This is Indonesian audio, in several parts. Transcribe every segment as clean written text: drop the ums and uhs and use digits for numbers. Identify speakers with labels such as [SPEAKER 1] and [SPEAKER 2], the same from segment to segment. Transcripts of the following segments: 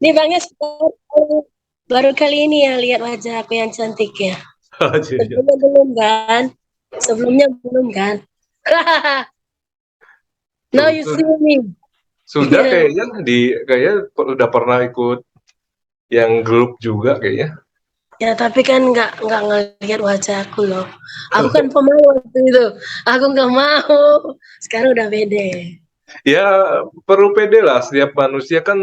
[SPEAKER 1] Nih Bang Yos, baru kali ini ya lihat wajah aku yang cantik ya.
[SPEAKER 2] Iya.
[SPEAKER 1] Sebelumnya belum kan? Sebelumnya belum kan? Now you see me.
[SPEAKER 2] Sudah
[SPEAKER 1] Iya.
[SPEAKER 2] kayaknya kayaknya udah pernah ikut yang grup juga kayaknya.
[SPEAKER 1] Ya tapi kan nggak ngelihat wajah aku loh. Aku kan pemalu waktu itu. Aku nggak mau. Sekarang udah beda.
[SPEAKER 2] Ya perlu pede lah, setiap manusia kan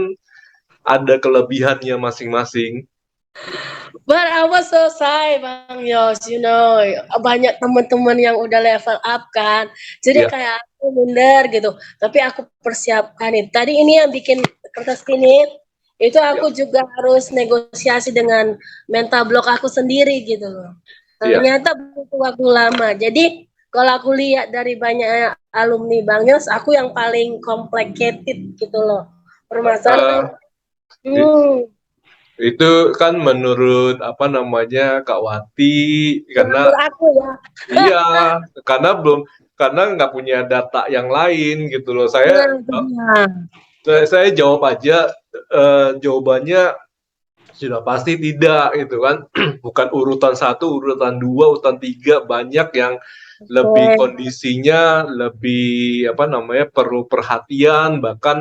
[SPEAKER 2] ada kelebihannya masing-masing.
[SPEAKER 1] But I was so shy, Bang Yos, banyak teman-teman yang udah level up kan. Jadi
[SPEAKER 2] Ya,
[SPEAKER 1] kayak aku minder gitu. Tapi aku persiapkan itu. Tadi ini yang bikin kertas ini, itu
[SPEAKER 2] ya,
[SPEAKER 1] aku juga harus negosiasi dengan mental block aku sendiri gitu loh.
[SPEAKER 2] ya.
[SPEAKER 1] Ternyata butuh waktu lama. Jadi kalau aku lihat dari banyak alumni Bang Yos, aku yang paling complicated gitu loh.
[SPEAKER 2] Eh,
[SPEAKER 1] Permasalahan.
[SPEAKER 2] i-
[SPEAKER 1] Hmm,
[SPEAKER 2] itu kan menurut apa namanya Kak Wati, karena
[SPEAKER 1] menurut aku ya.
[SPEAKER 2] iya, karena belum karena nggak punya data yang lain gitu loh.
[SPEAKER 1] Nah, itu dia.
[SPEAKER 2] Saya jawab aja, jawabannya sudah pasti tidak gitu kan. Bukan urutan satu, urutan dua, urutan tiga, banyak yang lebih
[SPEAKER 1] Oke.
[SPEAKER 2] kondisinya lebih apa namanya perlu perhatian. Bahkan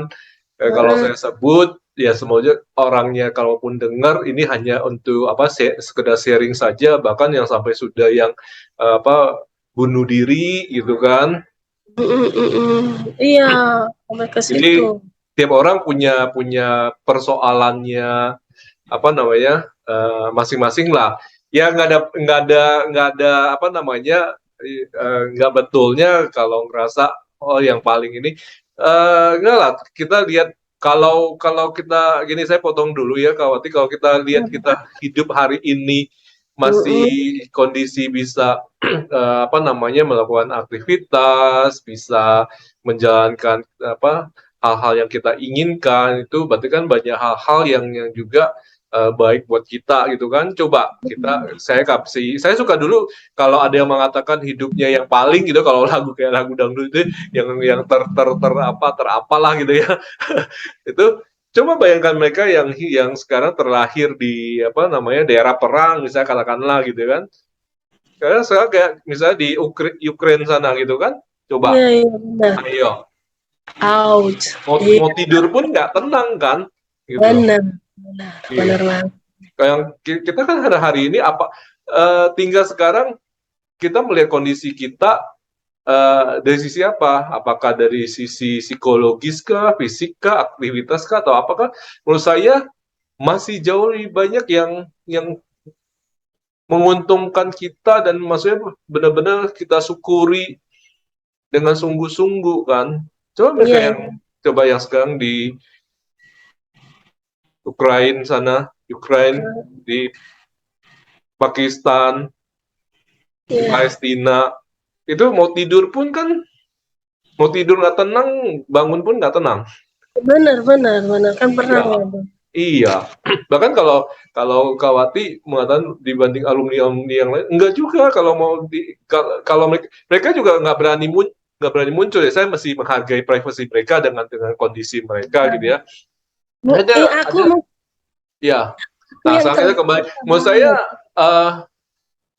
[SPEAKER 2] kalau
[SPEAKER 1] Heeh.
[SPEAKER 2] saya sebut ya semuanya orangnya kalaupun dengar ini hanya untuk apa sekedar sharing saja, bahkan yang sampai sudah yang apa bunuh diri gitu kan.
[SPEAKER 1] Mhm mhm. Iya, sampai ke situ.
[SPEAKER 2] Jadi tiap orang punya punya persoalannya apa namanya masing-masing lah. Ya nggak ada apa namanya nggak betulnya kalau ngerasa oh yang paling ini enggak lah, kita lihat kalau kalau kita gini, saya potong dulu ya Kawati, kalau kita lihat kita hidup hari ini masih
[SPEAKER 1] Mhm.
[SPEAKER 2] kondisi bisa apa namanya melakukan aktivitas, bisa menjalankan apa hal-hal yang kita inginkan, itu berarti kan banyak hal-hal yang juga baik buat kita gitu kan. Coba saya suka dulu kalau ada yang mengatakan hidupnya yang paling gitu, kalau lagu kayak lagu dangdut itu yang ter apa terapalah gitu ya. Itu coba bayangkan mereka yang sekarang terlahir di apa namanya daerah perang misalnya katakanlah gitu kan. Karena sekarang kayak misalnya di Ukraine sana gitu kan.
[SPEAKER 1] Iya
[SPEAKER 2] Coba,
[SPEAKER 1] iya, benar.
[SPEAKER 2] ayo
[SPEAKER 1] Ouch.
[SPEAKER 2] mau
[SPEAKER 1] Iya,
[SPEAKER 2] tidur pun nggak tenang kan, gitu.
[SPEAKER 1] benar benar
[SPEAKER 2] Iya.
[SPEAKER 1] benar banget.
[SPEAKER 2] Kayak kita kan hari ini apa tinggal sekarang kita melihat kondisi kita dari sisi apa? Apakah dari sisi psikologis kah, fisik kah, aktivitas kah, atau apakah? Menurut saya masih jauh lebih banyak yang menguntungkan kita dan maksudnya benar-benar kita syukuri dengan sungguh-sungguh kan. Coba mereka
[SPEAKER 1] Iya
[SPEAKER 2] coba yang sekarang di Ukraina sana, Ukraina di Pakistan, di
[SPEAKER 1] iya,
[SPEAKER 2] Palestina, itu mau tidur pun kan, mau tidur nggak tenang, bangun pun nggak tenang.
[SPEAKER 1] benar benar benar, kan pernah
[SPEAKER 2] Iya,
[SPEAKER 1] ngomong.
[SPEAKER 2] iya. Bahkan kalau kalau Kawati mengatakan dibanding alumni-alumni yang lain, enggak juga kalau mau kalau mereka juga nggak berani muncul ya. Saya masih menghargai privasi mereka dengan kondisi mereka gitu ya.
[SPEAKER 1] Aku
[SPEAKER 2] Ada ya. Nah,
[SPEAKER 1] yang
[SPEAKER 2] sekarang kita kembali.
[SPEAKER 1] terbuka
[SPEAKER 2] Menurut saya
[SPEAKER 1] banget.
[SPEAKER 2] eh,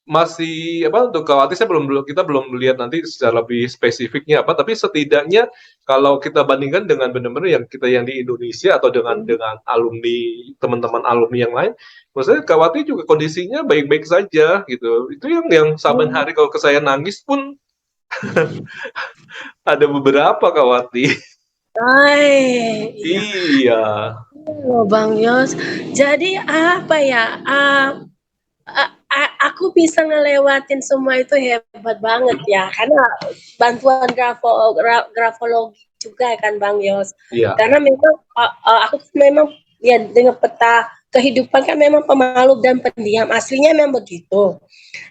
[SPEAKER 2] masih apa untuk khawatir, saya kita belum melihat nanti secara lebih spesifiknya apa, tapi setidaknya kalau kita bandingkan dengan benar-benar yang kita yang di Indonesia atau dengan alumni teman-teman alumni yang lain, menurut saya khawatir juga kondisinya baik-baik saja gitu. Itu yang saban hari kalau ke saya nangis pun ada beberapa khawatir.
[SPEAKER 1] Hai, iya.
[SPEAKER 2] Iya,
[SPEAKER 1] Loh Bang Yos. Jadi apa ya? Aku bisa ngelewatin semua itu hebat banget ya, karena bantuan grafologi juga kan Bang Yos.
[SPEAKER 2] iya.
[SPEAKER 1] Karena memang aku memang ya dengan peta kehidupan kan memang pemalu dan pendiam, aslinya memang begitu.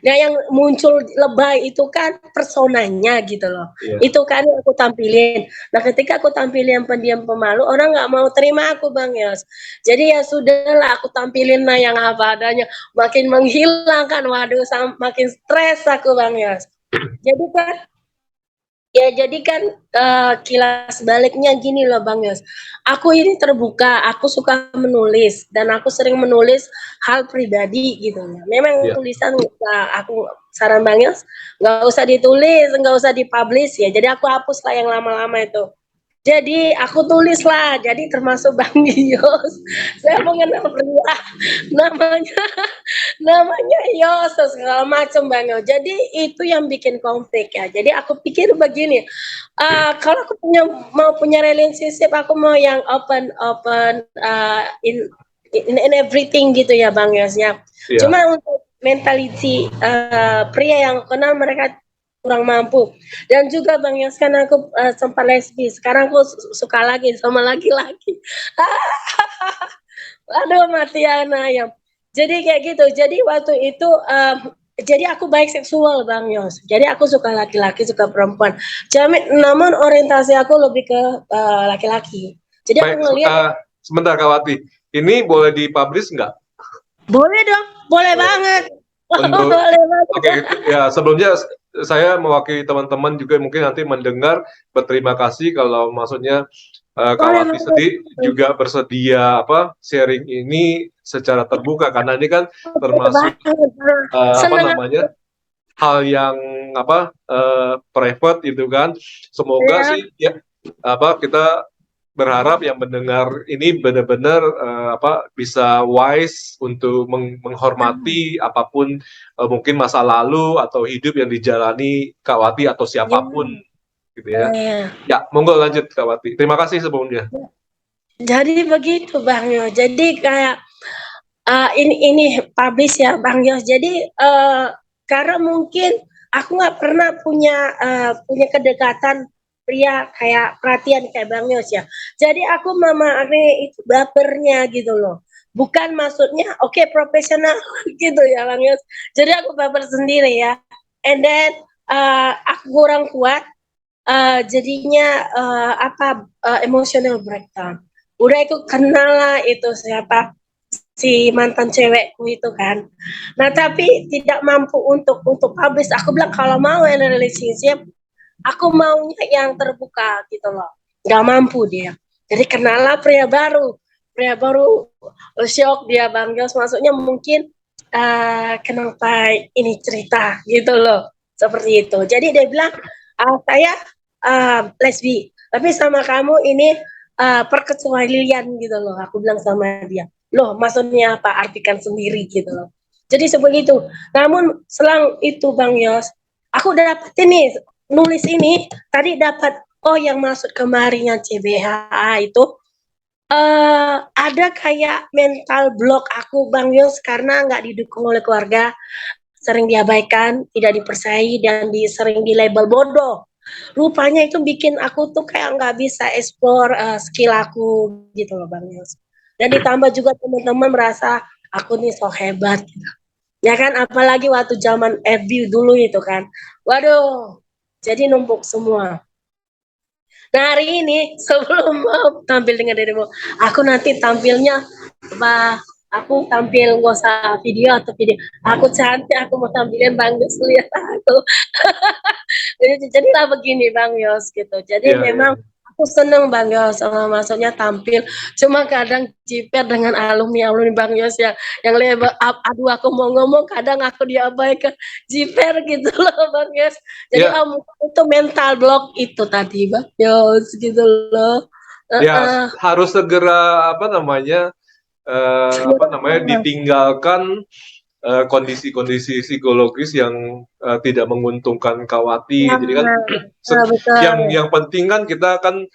[SPEAKER 1] Nah, yang muncul lebay itu kan personanya gitu loh.
[SPEAKER 2] Iya.
[SPEAKER 1] Itu kan yang aku tampilin. Nah, ketika aku tampilin yang pendiam pemalu, orang nggak mau terima aku, Bang Yos. Jadi ya sudahlah, aku tampilin lah yang apa adanya. Makin menghilangkan, waduh, makin stres aku, Bang Yos. Jadi kan Ya, jadi kan kilas baliknya gini loh Bang Yos. Aku ini terbuka, aku suka menulis dan aku sering menulis hal pribadi gitu ya. Memang
[SPEAKER 2] Ya.
[SPEAKER 1] tulisan aku saran Bang Yos nggak usah ditulis, nggak usah dipublish ya. Jadi aku hapus lah yang lama-lama itu. Jadi aku tulis lah, jadi termasuk Bang Yos. Saya mengenal pria namanya namanya Yos segala macam Bang Yos. Jadi itu yang bikin konflik ya. Jadi aku pikir begini, kalau aku mau punya relationship, aku mau yang open open in everything gitu ya Bang Yos ya.
[SPEAKER 2] Ya.
[SPEAKER 1] Cuma untuk mentality pria yang kenal mereka kurang mampu. Dan juga Bang Yos kan aku sempat lesbi. Sekarang aku suka lagi sama laki-laki. Aduh mati anak ayam. Jadi kayak gitu. Jadi waktu itu jadi aku baik seksual Bang Yos. Jadi aku suka laki-laki, suka perempuan. Namun orientasi aku lebih ke laki-laki. Jadi aku
[SPEAKER 2] Baik,
[SPEAKER 1] ngelihat
[SPEAKER 2] sebentar Kak Wati. Ini boleh dipublish nggak?
[SPEAKER 1] boleh dong, boleh
[SPEAKER 2] Boleh.
[SPEAKER 1] banget.
[SPEAKER 2] Untuk
[SPEAKER 1] Boleh banget.
[SPEAKER 2] Oke, ya sebelumnya saya mewakili teman-teman juga mungkin nanti mendengar, berterima kasih kalau maksudnya Kak
[SPEAKER 1] Boleh
[SPEAKER 2] Wati
[SPEAKER 1] banget.
[SPEAKER 2] juga bersedia sharing ini secara terbuka karena ini kan
[SPEAKER 1] Boleh
[SPEAKER 2] termasuk
[SPEAKER 1] banget. Seneng aku.
[SPEAKER 2] hal yang private itu kan. Semoga
[SPEAKER 1] Ya.
[SPEAKER 2] sih ya kita berharap yang mendengar ini benar-benar bisa wise untuk menghormati apapun mungkin masa lalu atau hidup yang dijalani Kak Wati atau
[SPEAKER 1] Ya.
[SPEAKER 2] siapapun gitu ya.
[SPEAKER 1] Ya.
[SPEAKER 2] Ya, monggo lanjut Kak Wati. Terima kasih sebelumnya.
[SPEAKER 1] Jadi begitu Bang Yos. Jadi kayak ini publish ya Bang Yos. Jadi karena mungkin aku nggak pernah punya kedekatan pria kayak perhatian kayak Bang Yos ya. Jadi aku memahami itu bapernya gitu loh. Bukan maksudnya profesional gitu ya Bang Yos. Jadi aku baper sendiri ya. And then aku kurang kuat jadinya emotional breakdown. Udah itu kenal lah itu siapa si mantan cewekku itu kan. Nah tapi tidak mampu untuk publish. Aku bilang kalau mau in relationship, aku maunya yang terbuka gitu loh. Gak mampu dia. Jadi kenalah pria baru shock dia Bang Jos. Maksudnya mungkin kenapa ini cerita gitu loh, seperti itu. Jadi dia bilang saya lesbi, tapi sama kamu ini perkecualian gitu loh. Aku bilang sama dia, loh maksudnya apa, artikan sendiri gitu loh. Jadi seperti itu. Namun selang itu Bang Yos, aku dapat ini nulis ini tadi dapat yang masuk kemarin yang CBHA itu ada kayak mental block aku Bang Yos karena nggak didukung oleh keluarga, sering diabaikan, tidak dipercayai dan sering di label bodoh. Rupanya itu bikin aku tuh kayak nggak bisa explore skill aku gitu loh Bang Yos. Dan ditambah juga teman-teman merasa aku nih so hebat gitu. Ya kan, apalagi waktu zaman FB dulu itu kan. Waduh, jadi numpuk semua. Nah hari ini sebelum mau tampil dengan dirimu, aku nanti tampilnya aku tampil nggak usah video atau video. Aku cantik, aku mau tampilin Bang Yos lihat aku. Jadilah begini Bang Yos gitu. Jadi memang aku seneng Bang Yos, maksudnya tampil. Cuma kadang jiper dengan alumni Bang Yos yang level up. Aduh aku mau ngomong, kadang aku diabaikan jiper gitu loh Bang Yos. Jadi itu mental block itu tadi Bang Yos gitu loh.
[SPEAKER 2] Ya, harus segera ditinggalkan kondisi-kondisi psikologis yang tidak menguntungkan Kawati. Jadi kan yang penting kan kita kan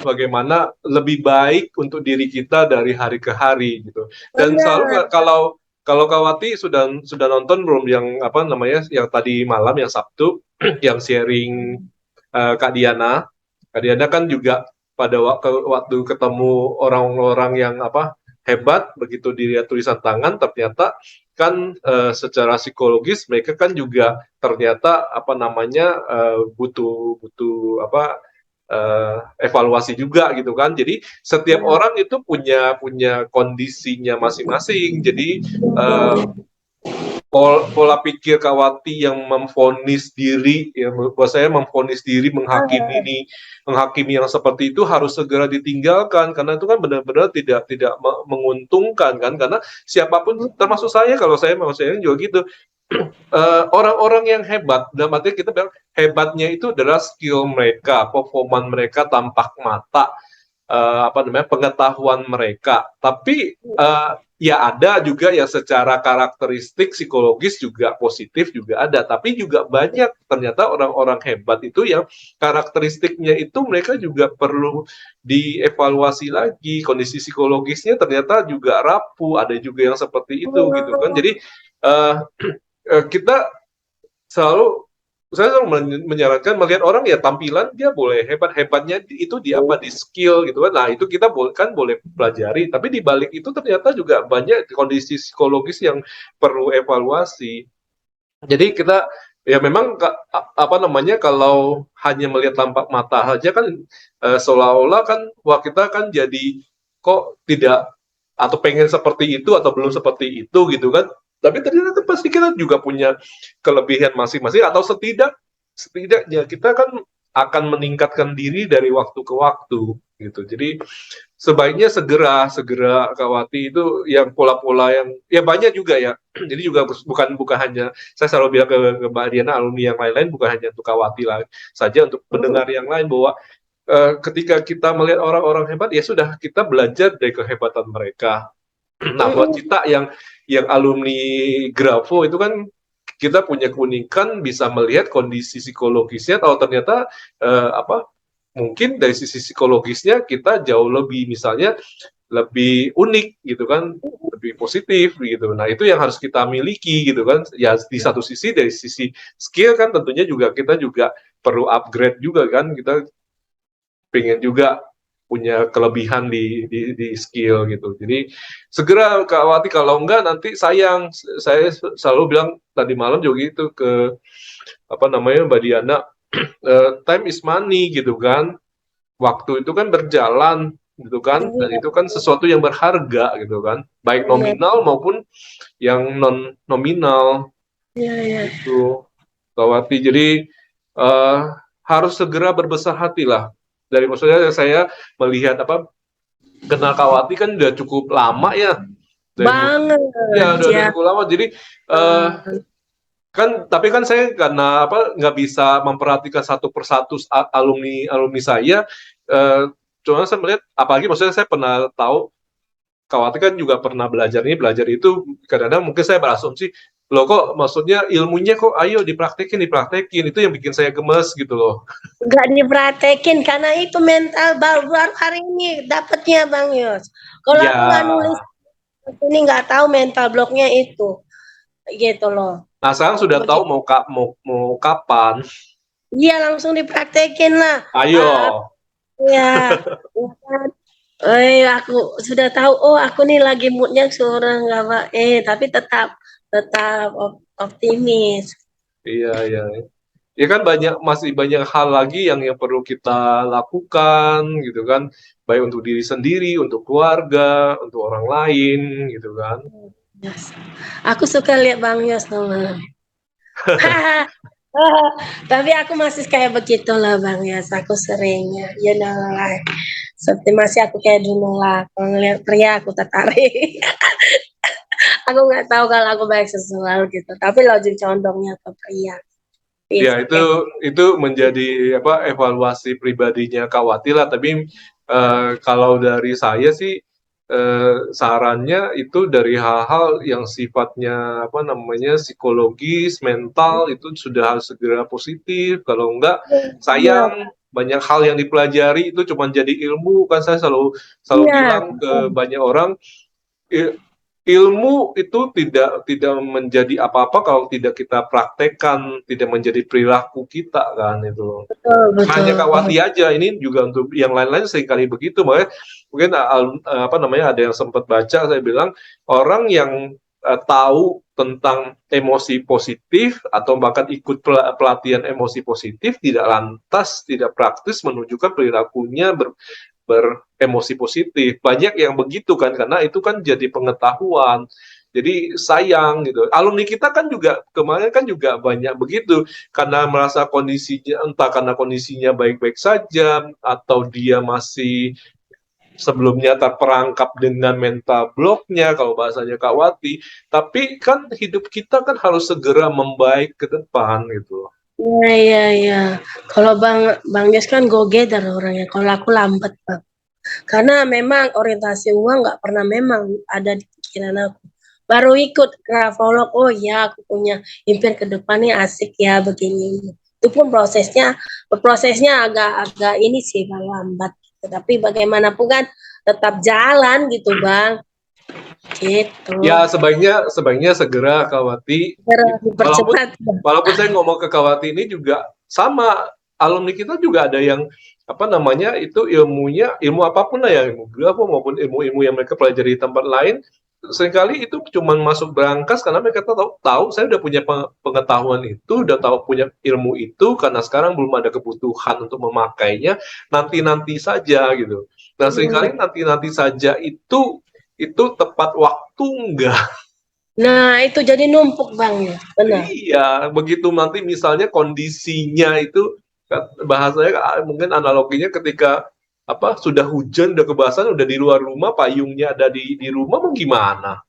[SPEAKER 2] bagaimana lebih baik untuk diri kita dari hari ke hari gitu. Dan selalu kalau Kawati sudah nonton belum yang yang tadi malam yang Sabtu yang sharing Kak Diana. Kak Diana kan juga pada waktu ketemu orang-orang yang hebat, begitu dilihat tulisan tangan ternyata kan secara psikologis mereka kan juga ternyata butuh evaluasi juga gitu kan. Jadi setiap orang itu punya kondisinya masing-masing. Jadi pola pikir Kawati yang memvonis diri, ya buat saya memvonis diri, menghakimi yang seperti itu harus segera ditinggalkan, karena itu kan benar-benar tidak menguntungkan kan, karena siapapun termasuk saya, kalau saya mau saya juga gitu. Orang-orang yang hebat, dalam arti kita bilang hebatnya itu adalah skill mereka, performa mereka tampak mata, apa namanya, pengetahuan mereka. Tapi ya ada juga yang secara karakteristik psikologis juga positif juga ada. Tapi juga banyak ternyata orang-orang hebat itu yang karakteristiknya itu mereka juga perlu dievaluasi lagi. Kondisi psikologisnya ternyata juga rapuh. Ada juga yang seperti itu gitu kan. Jadi uh, kita selalu saya selalu menyarankan melihat orang ya tampilan dia boleh hebatnya itu di apa di skill gitu kan. Nah itu kita boleh pelajari, tapi di balik itu ternyata juga banyak kondisi psikologis yang perlu evaluasi. Jadi kita ya memang apa namanya, kalau hanya melihat tampak mata saja kan seolah-olah kan wah kita kan jadi kok tidak atau pengen seperti itu atau belum seperti itu gitu kan. Tapi ternyata pasti kita juga punya kelebihan masing-masing, atau setidaknya kita kan akan meningkatkan diri dari waktu ke waktu gitu. Jadi sebaiknya segera Kawati itu yang pola-pola yang ya banyak juga ya. Jadi juga bukan bukan hanya saya selalu bilang ke Mbak Diana, alumni yang lain-lain, bukan hanya untuk Kawati lah saja, untuk pendengar yang lain, bahwa ketika kita melihat orang-orang hebat ya sudah kita belajar dari kehebatan mereka. Nah, buat kita yang alumni Grafo itu kan kita punya keunikan bisa melihat kondisi psikologisnya, atau ternyata apa mungkin dari sisi psikologisnya kita jauh lebih, misalnya lebih unik gitu kan, lebih positif gitu. Nah, itu yang harus kita miliki gitu kan. Ya di satu sisi dari sisi skill kan tentunya juga kita juga perlu upgrade juga kan, kita pengen juga punya kelebihan di skill gitu. Jadi segera Kak Wati, kalau enggak nanti sayang. Saya selalu bilang tadi malam juga gitu ke apa namanya Mbak Diana, time is money gitu kan. Waktu itu kan berjalan gitu kan, dan itu kan sesuatu yang berharga gitu kan, baik nominal maupun yang non nominal itu Kak Wati. Jadi uh, harus segera berbesar hati lah. Dari maksudnya saya melihat apa, kenal Kawati kan udah cukup lama ya, dari
[SPEAKER 1] Banget
[SPEAKER 2] ya udah
[SPEAKER 1] ya.
[SPEAKER 2] cukup lama. Jadi kan tapi kan saya karena apa nggak bisa memperhatikan satu persatu alumni alumni saya. Cuma saya melihat, apalagi maksudnya saya pernah tahu Kawati kan juga pernah belajar ini belajar itu, kadang-kadang mungkin saya berasumsi loh kok maksudnya ilmunya kok ayo dipraktekin, itu yang bikin saya gemes gitu loh.
[SPEAKER 1] Nggak dipraktekin karena itu mental baru hari ini dapatnya Bang Yos. Kalau
[SPEAKER 2] Ya,
[SPEAKER 1] aku nggak nulis ini nggak tahu mental blocknya itu, gitu loh.
[SPEAKER 2] nah sekarang sudah tahu
[SPEAKER 1] Begitu.
[SPEAKER 2] mau kapan.
[SPEAKER 1] Iya langsung dipraktekin lah.
[SPEAKER 2] Ayo.
[SPEAKER 1] Ya, kan. Aku sudah tahu. Oh, aku nih lagi moodnya seorang nggak pak. Tapi tetap optimis.
[SPEAKER 2] Iya, iya. Ya kan masih banyak hal lagi yang perlu kita lakukan gitu kan, baik untuk diri sendiri, untuk keluarga, untuk orang lain gitu kan.
[SPEAKER 1] Yes. Aku suka lihat Bang Yos teman. Tapi aku masih kayak begitulah Bang Yos. Aku seringnya, you know lah. Seperti masih aku kayak dulu lah. Kalau ngeliat pria aku tertarik. Aku nggak tahu kalau aku baik seksual gitu. Tapi logik condongnya ke pria.
[SPEAKER 2] Ya
[SPEAKER 1] It's okay.
[SPEAKER 2] itu menjadi apa evaluasi pribadinya Kak Wati lah. Tapi kalau dari saya sih sarannya itu dari hal-hal yang sifatnya apa namanya psikologis, mental itu sudah harus segera positif. Kalau enggak
[SPEAKER 1] Iya,
[SPEAKER 2] sayang, banyak hal yang dipelajari itu cuma jadi ilmu kan. Saya selalu
[SPEAKER 1] iya,
[SPEAKER 2] bilang ke banyak orang, ilmu itu tidak menjadi apa-apa kalau tidak kita praktekkan, tidak menjadi perilaku kita kan itu.
[SPEAKER 1] betul,
[SPEAKER 2] Hanya
[SPEAKER 1] betul.
[SPEAKER 2] Kawati aja, ini juga untuk yang lain-lain seringkali begitu. Makanya mungkin apa namanya ada yang sempat baca, saya bilang orang yang tahu tentang emosi positif atau bahkan ikut pelatihan emosi positif tidak lantas tidak praktis menunjukkan perilakunya beremosi positif. Banyak yang begitu kan, karena itu kan jadi pengetahuan. Jadi sayang gitu. Alumni kita kan juga kemarin kan juga banyak begitu karena merasa kondisinya entah karena kondisinya baik-baik saja atau dia masih sebelumnya terperangkap dengan mental blocknya kalau bahasanya Kak Wati. Tapi kan hidup kita kan harus segera membaik ke depan gitu.
[SPEAKER 1] Iya, iya, iya. Kalau Bang Des kan go getter orangnya. Kalau aku lambat, Bang. Karena memang orientasi uang nggak pernah memang ada di pikiran aku. Baru ikut grafolog, oh ya aku punya impian ke depannya asik ya begini. Itu pun prosesnya agak-agak ini sih Bang lambat. Gitu. Tapi bagaimanapun kan tetap jalan gitu Bang. Gitu.
[SPEAKER 2] Ya sebaiknya segera Kak Wati. Walaupun
[SPEAKER 1] Dipercepat.
[SPEAKER 2] walaupun saya ngomong ke Kak Wati ini juga sama alumni kita juga ada yang apa namanya itu ilmu apapun lah ya ilmu geografi maupun ilmu-ilmu yang mereka pelajari di tempat lain seringkali itu cuma masuk berangkas karena mereka tahu saya udah punya pengetahuan itu udah tahu punya ilmu itu karena sekarang belum ada kebutuhan untuk memakainya nanti saja gitu. Nah seringkali nanti saja itu tepat waktu enggak.
[SPEAKER 1] Nah itu jadi numpuk Bang ya, benar.
[SPEAKER 2] Iya, begitu nanti misalnya kondisinya itu bahasanya mungkin analoginya ketika apa sudah hujan, udah kebasahan, udah di luar rumah, payungnya ada di rumah, mau gimana?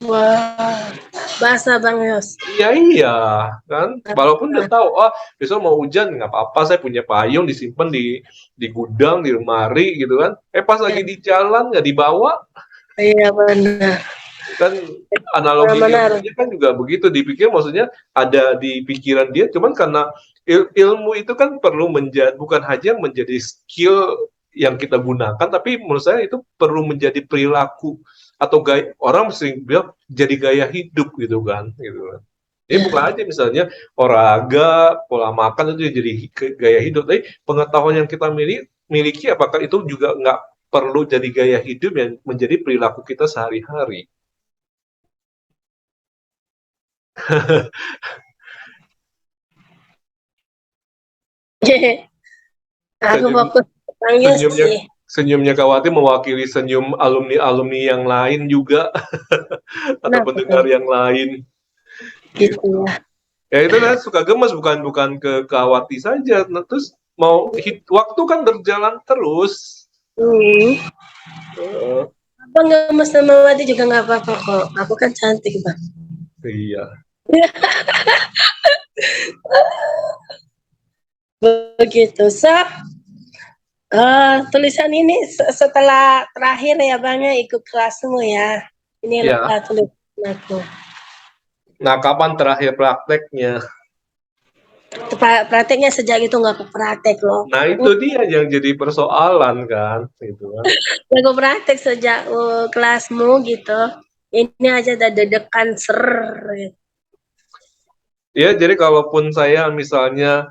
[SPEAKER 1] Wah, bahasa Bang Yos.
[SPEAKER 2] Iya, kan? Walaupun udah tahu, oh besok mau hujan, nggak apa-apa, saya punya payung disimpan di gudang, di lemari gitu kan. Pas lagi di jalan nggak dibawa,
[SPEAKER 1] Iya benar.
[SPEAKER 2] kan analogi
[SPEAKER 1] Benar.
[SPEAKER 2] ilmunya kan juga begitu dipikir maksudnya ada di pikiran dia cuman karena ilmu itu kan perlu menjadi bukan hanya menjadi skill yang kita gunakan tapi menurut saya itu perlu menjadi perilaku atau gaya orang sering bilang jadi gaya hidup gitu kan ini bukan
[SPEAKER 1] Ya.
[SPEAKER 2] aja misalnya olahraga pola makan itu jadi gaya hidup tapi pengetahuan yang kita miliki apakah itu juga nggak perlu jadi gaya hidup yang menjadi perilaku kita sehari-hari.
[SPEAKER 1] Aku
[SPEAKER 2] Senyum,
[SPEAKER 1] fokus ke Bang Yos
[SPEAKER 2] senyumnya
[SPEAKER 1] sih.
[SPEAKER 2] senyumnya Kawati mewakili senyum alumni-alumni yang lain juga atau
[SPEAKER 1] Kenapa
[SPEAKER 2] pendengar
[SPEAKER 1] tuh?
[SPEAKER 2] yang lain
[SPEAKER 1] Gitu
[SPEAKER 2] gitu.
[SPEAKER 1] ya.
[SPEAKER 2] Ya itu kan suka gemes bukan bukan ke Kawati saja. Nah, terus mau waktu kan berjalan terus.
[SPEAKER 1] Hmm.
[SPEAKER 2] Uh,
[SPEAKER 1] Apa nggak mas sama Wati juga nggak apa-apa kok. Aku kan cantik bang.
[SPEAKER 2] iya.
[SPEAKER 1] Begitu. So, tulisan ini setelah terakhir ya bang ya ikut kelasmu ya. Inilah
[SPEAKER 2] Ya.
[SPEAKER 1] tulisan aku.
[SPEAKER 2] Nah, kapan terakhir prakteknya?
[SPEAKER 1] Prakteknya sejak itu nggak ke praktek loh.
[SPEAKER 2] Nah, itu dia yang jadi persoalan kan, gitu kan.
[SPEAKER 1] Nggak ke praktek sejak kelasmu gitu. Ini aja udah deg-degan ser. Gitu.
[SPEAKER 2] Ya, jadi kalaupun saya misalnya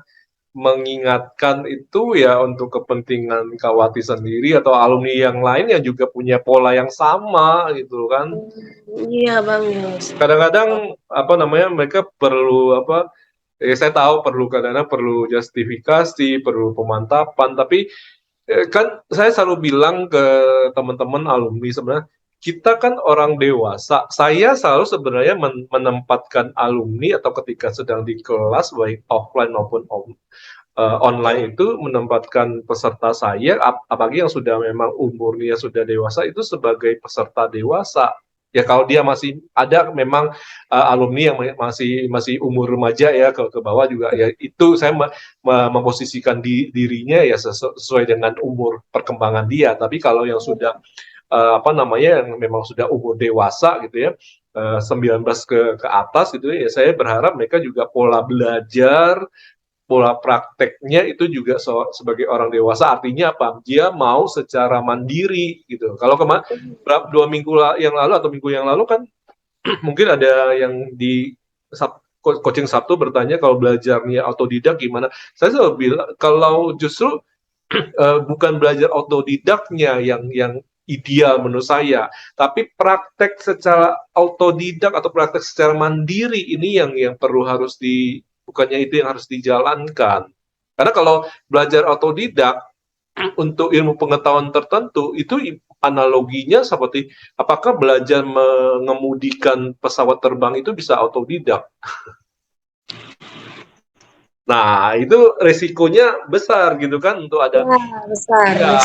[SPEAKER 2] mengingatkan itu ya untuk kepentingan Kawati sendiri atau alumni yang lain yang juga punya pola yang sama gitu kan.
[SPEAKER 1] Iya bang Yos.
[SPEAKER 2] Kadang-kadang apa namanya mereka perlu apa saya tahu perlu kadang-kadang perlu justifikasi, perlu pemantapan, tapi kan saya selalu bilang ke teman-teman alumni sebenarnya kita kan orang dewasa. Saya selalu sebenarnya menempatkan alumni atau ketika sedang di kelas baik offline maupun online itu menempatkan peserta saya, apalagi yang sudah memang umurnya sudah dewasa itu sebagai peserta dewasa. Ya kalau dia masih ada memang alumni yang masih umur remaja ya ke bawah juga ya itu saya memposisikan dirinya ya sesuai dengan umur perkembangan dia. Tapi kalau yang sudah apa namanya yang memang sudah umur dewasa gitu ya 19 ke atas gitu ya saya berharap mereka juga pola belajar pola prakteknya itu juga sebagai orang dewasa artinya apa dia mau secara mandiri gitu kalau kemarin 2 minggu yang lalu atau minggu yang lalu kan mungkin ada yang di coaching Sabtu bertanya kalau belajarnya autodidak gimana saya selalu bilang kalau justru bukan belajar autodidaknya yang ideal menurut saya tapi praktek secara autodidak atau praktek secara mandiri ini yang perlu harus bukannya itu yang harus dijalankan. Karena kalau belajar autodidak untuk ilmu pengetahuan tertentu itu analoginya seperti apakah belajar mengemudikan pesawat terbang itu bisa autodidak? Nah, itu resikonya besar gitu kan untuk ada
[SPEAKER 1] Ya, besar.
[SPEAKER 2] ya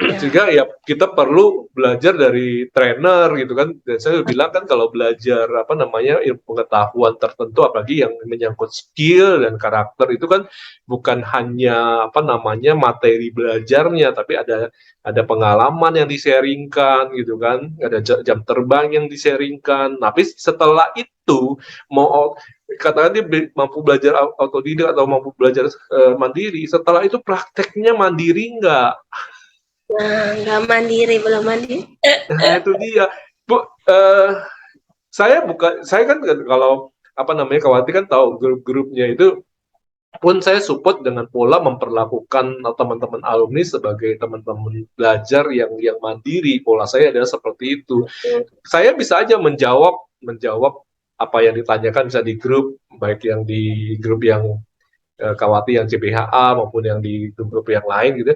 [SPEAKER 1] Ya.
[SPEAKER 2] sehingga ya kita perlu belajar dari trainer gitu kan. Dan saya bilang kan kalau belajar apa namanya ilmu pengetahuan tertentu apalagi yang menyangkut skill dan karakter itu kan bukan hanya apa namanya materi belajarnya tapi ada pengalaman yang di-sharingkan gitu kan, ada jam terbang yang di-sharingkan. Tapi setelah itu mau katakan dia mampu belajar autodidak atau mampu belajar mandiri, setelah itu prakteknya mandiri nggak?
[SPEAKER 1] Nah, nggak mandiri, belum mandiri.
[SPEAKER 2] Nah, itu dia. Bu, saya kan kalau apa namanya khawatir kan tahu grup-grupnya itu pun saya support dengan pola memperlakukan teman-teman alumni sebagai teman-teman belajar yang mandiri. Pola saya adalah seperti itu. Saya bisa aja menjawab apa yang ditanyakan bisa di grup, baik yang di grup yang Kawati yang CBHA maupun yang di grup yang lain gitu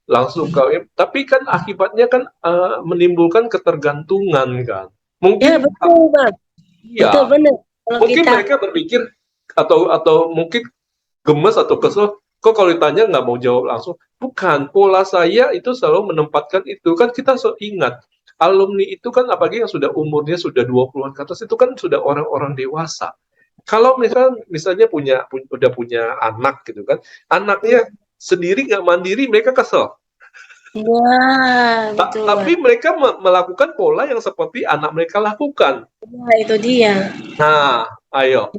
[SPEAKER 2] langsung ke tapi kan akibatnya kan menimbulkan ketergantungan kan
[SPEAKER 1] Ya,
[SPEAKER 2] mungkin
[SPEAKER 1] betul, Bang. Betul,
[SPEAKER 2] iya
[SPEAKER 1] benar. Kalau
[SPEAKER 2] mungkin
[SPEAKER 1] kita,
[SPEAKER 2] mereka berpikir atau mungkin gemes atau kesel kok kalau ditanya nggak mau jawab langsung bukan pola saya itu selalu menempatkan itu kan kita ingat alumni itu kan apalagi yang sudah umurnya sudah 20-an ke atas itu kan sudah orang-orang dewasa kalau misalnya udah punya anak gitu kan anaknya sendiri nggak mandiri mereka kesel
[SPEAKER 1] ya, betul,
[SPEAKER 2] tapi
[SPEAKER 1] Bang.
[SPEAKER 2] mereka melakukan pola yang seperti anak mereka lakukan.
[SPEAKER 1] Ya, itu dia.
[SPEAKER 2] Nah, ayo.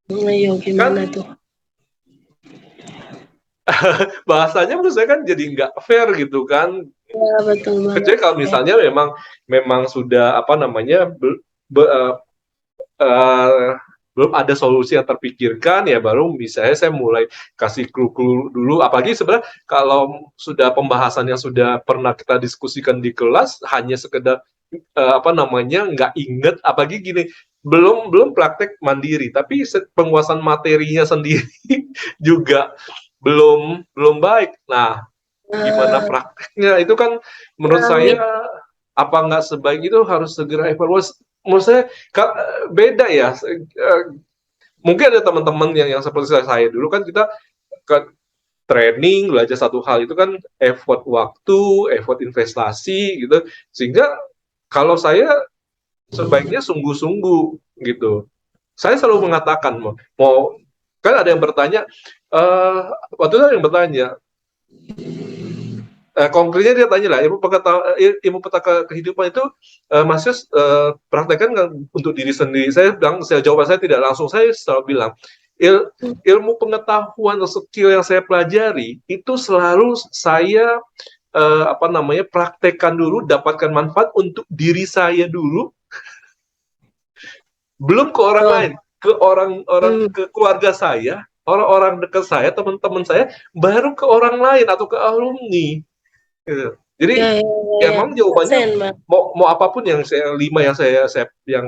[SPEAKER 1] Ayo, gimana
[SPEAKER 2] Kan
[SPEAKER 1] tuh?
[SPEAKER 2] bahasanya menurut saya kan jadi nggak fair gitu kan.
[SPEAKER 1] Ya, betul banget.
[SPEAKER 2] Kecuali kalau misalnya memang sudah apa namanya uh, belum ada solusi yang terpikirkan ya baru misalnya saya mulai kasih clue-clue dulu apalagi sebenarnya kalau sudah pembahasan yang sudah pernah kita diskusikan di kelas hanya sekedar apa namanya nggak inget apalagi gini belum belum praktek mandiri tapi penguasaan materinya sendiri juga belum baik. Nah, gimana
[SPEAKER 1] Nah,
[SPEAKER 2] prakteknya itu kan menurut saya
[SPEAKER 1] nah,
[SPEAKER 2] apa nggak sebaik itu harus segera evaluasi. Menurut saya beda ya. Mungkin ada teman-teman yang seperti saya dulu kan kita ke training belajar satu hal itu kan effort waktu, effort investasi gitu. Sehingga kalau saya sebaiknya sungguh-sungguh gitu. Saya selalu mengatakan mau kan ada yang bertanya waktu itu ada yang bertanya konkretnya dia tanya lah ilmu petaka kehidupan itu Mas Yus praktekkan untuk diri sendiri. Saya bilang saya jawab saya tidak langsung saya selalu bilang ilmu pengetahuan atau skill yang saya pelajari itu selalu saya apa namanya praktekkan dulu dapatkan manfaat untuk diri saya dulu belum ke orang
[SPEAKER 1] oh,
[SPEAKER 2] lain ke orang-orang
[SPEAKER 1] hmm,
[SPEAKER 2] ke keluarga saya orang-orang dekat saya teman-teman saya baru ke orang lain atau ke alumni. Gitu. Jadi
[SPEAKER 1] ya, ya, ya,
[SPEAKER 2] ya
[SPEAKER 1] ya.
[SPEAKER 2] memang jawabannya
[SPEAKER 1] Sen, Bang.
[SPEAKER 2] mau apapun yang saya lima yang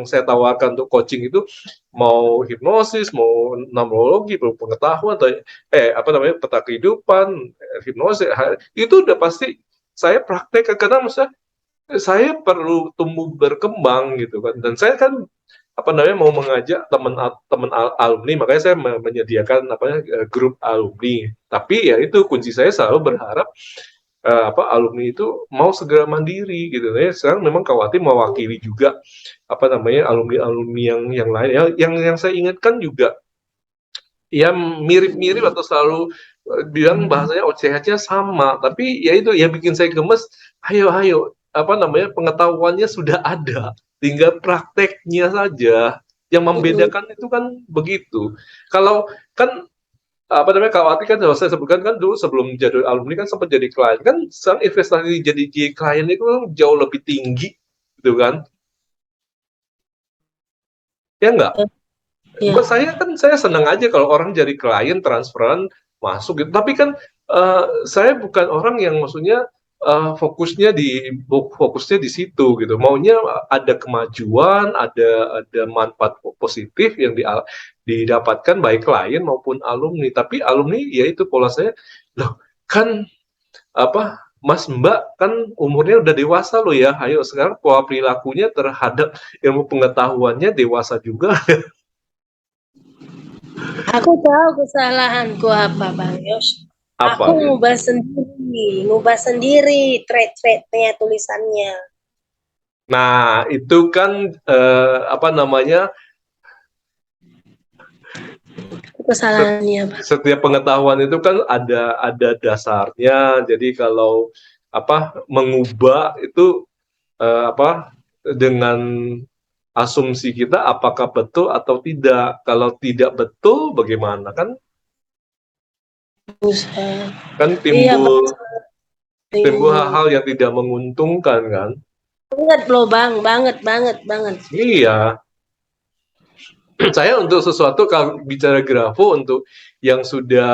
[SPEAKER 2] saya tawarkan untuk coaching itu mau hipnosis, mau numerologi, mau pengetahuan atau apa namanya peta kehidupan, hipnosis itu udah pasti saya praktek karena maksudnya saya perlu tumbuh berkembang gitu kan dan saya kan apa namanya mau mengajak teman-teman alumni makanya saya menyediakan apa grup alumni tapi ya itu kunci saya selalu berharap apa alumni itu mau segera mandiri gitu ya. Sekarang memang khawatir mewakili juga apa namanya alumni-alumni yang lain ya. Yang saya ingatkan juga ya mirip-mirip atau selalu bilang bahasanya OCH-nya sama, tapi ya itu yang bikin saya gemes. Ayo ayo apa namanya pengetahuannya sudah ada, tinggal prakteknya saja. Yang
[SPEAKER 1] Mm-mm.
[SPEAKER 2] membedakan itu kan begitu. Kalau kan apa namanya Kawati kan kalau saya sebutkan kan dulu sebelum jadi alumni kan sempat jadi klien kan sekarang investasi jadi klien itu jauh lebih tinggi gitu kan ya enggak buat
[SPEAKER 1] Ya,
[SPEAKER 2] saya kan saya senang aja kalau orang jadi klien transferan masuk gitu tapi kan saya bukan orang yang maksudnya fokusnya di situ gitu maunya ada kemajuan ada manfaat positif yang didapatkan baik klien maupun alumni tapi alumni ya itu pola saya loh kan apa Mas Mbak kan umurnya udah dewasa loh ya, ayo sekarang pola perilakunya terhadap ilmu pengetahuannya dewasa juga.
[SPEAKER 1] Aku tahu kesalahanku apa, Bang Yos. Aku
[SPEAKER 2] Apa gitu.
[SPEAKER 1] ngubah sendiri thread-threadnya tulisannya.
[SPEAKER 2] Nah, itu kan apa namanya,
[SPEAKER 1] Kesalahannya, Bang.
[SPEAKER 2] setiap pengetahuan itu kan ada dasarnya. Jadi kalau apa mengubah itu apa dengan asumsi kita apakah betul atau tidak. Kalau tidak betul bagaimana kan
[SPEAKER 1] Bisa.
[SPEAKER 2] kan
[SPEAKER 1] Iya, Bang.
[SPEAKER 2] timbul timbul hal-hal yang tidak menguntungkan kan.
[SPEAKER 1] Banget loh, Bang. Banget, banget, banget.
[SPEAKER 2] Iya, saya untuk sesuatu kalau bicara grafo untuk yang sudah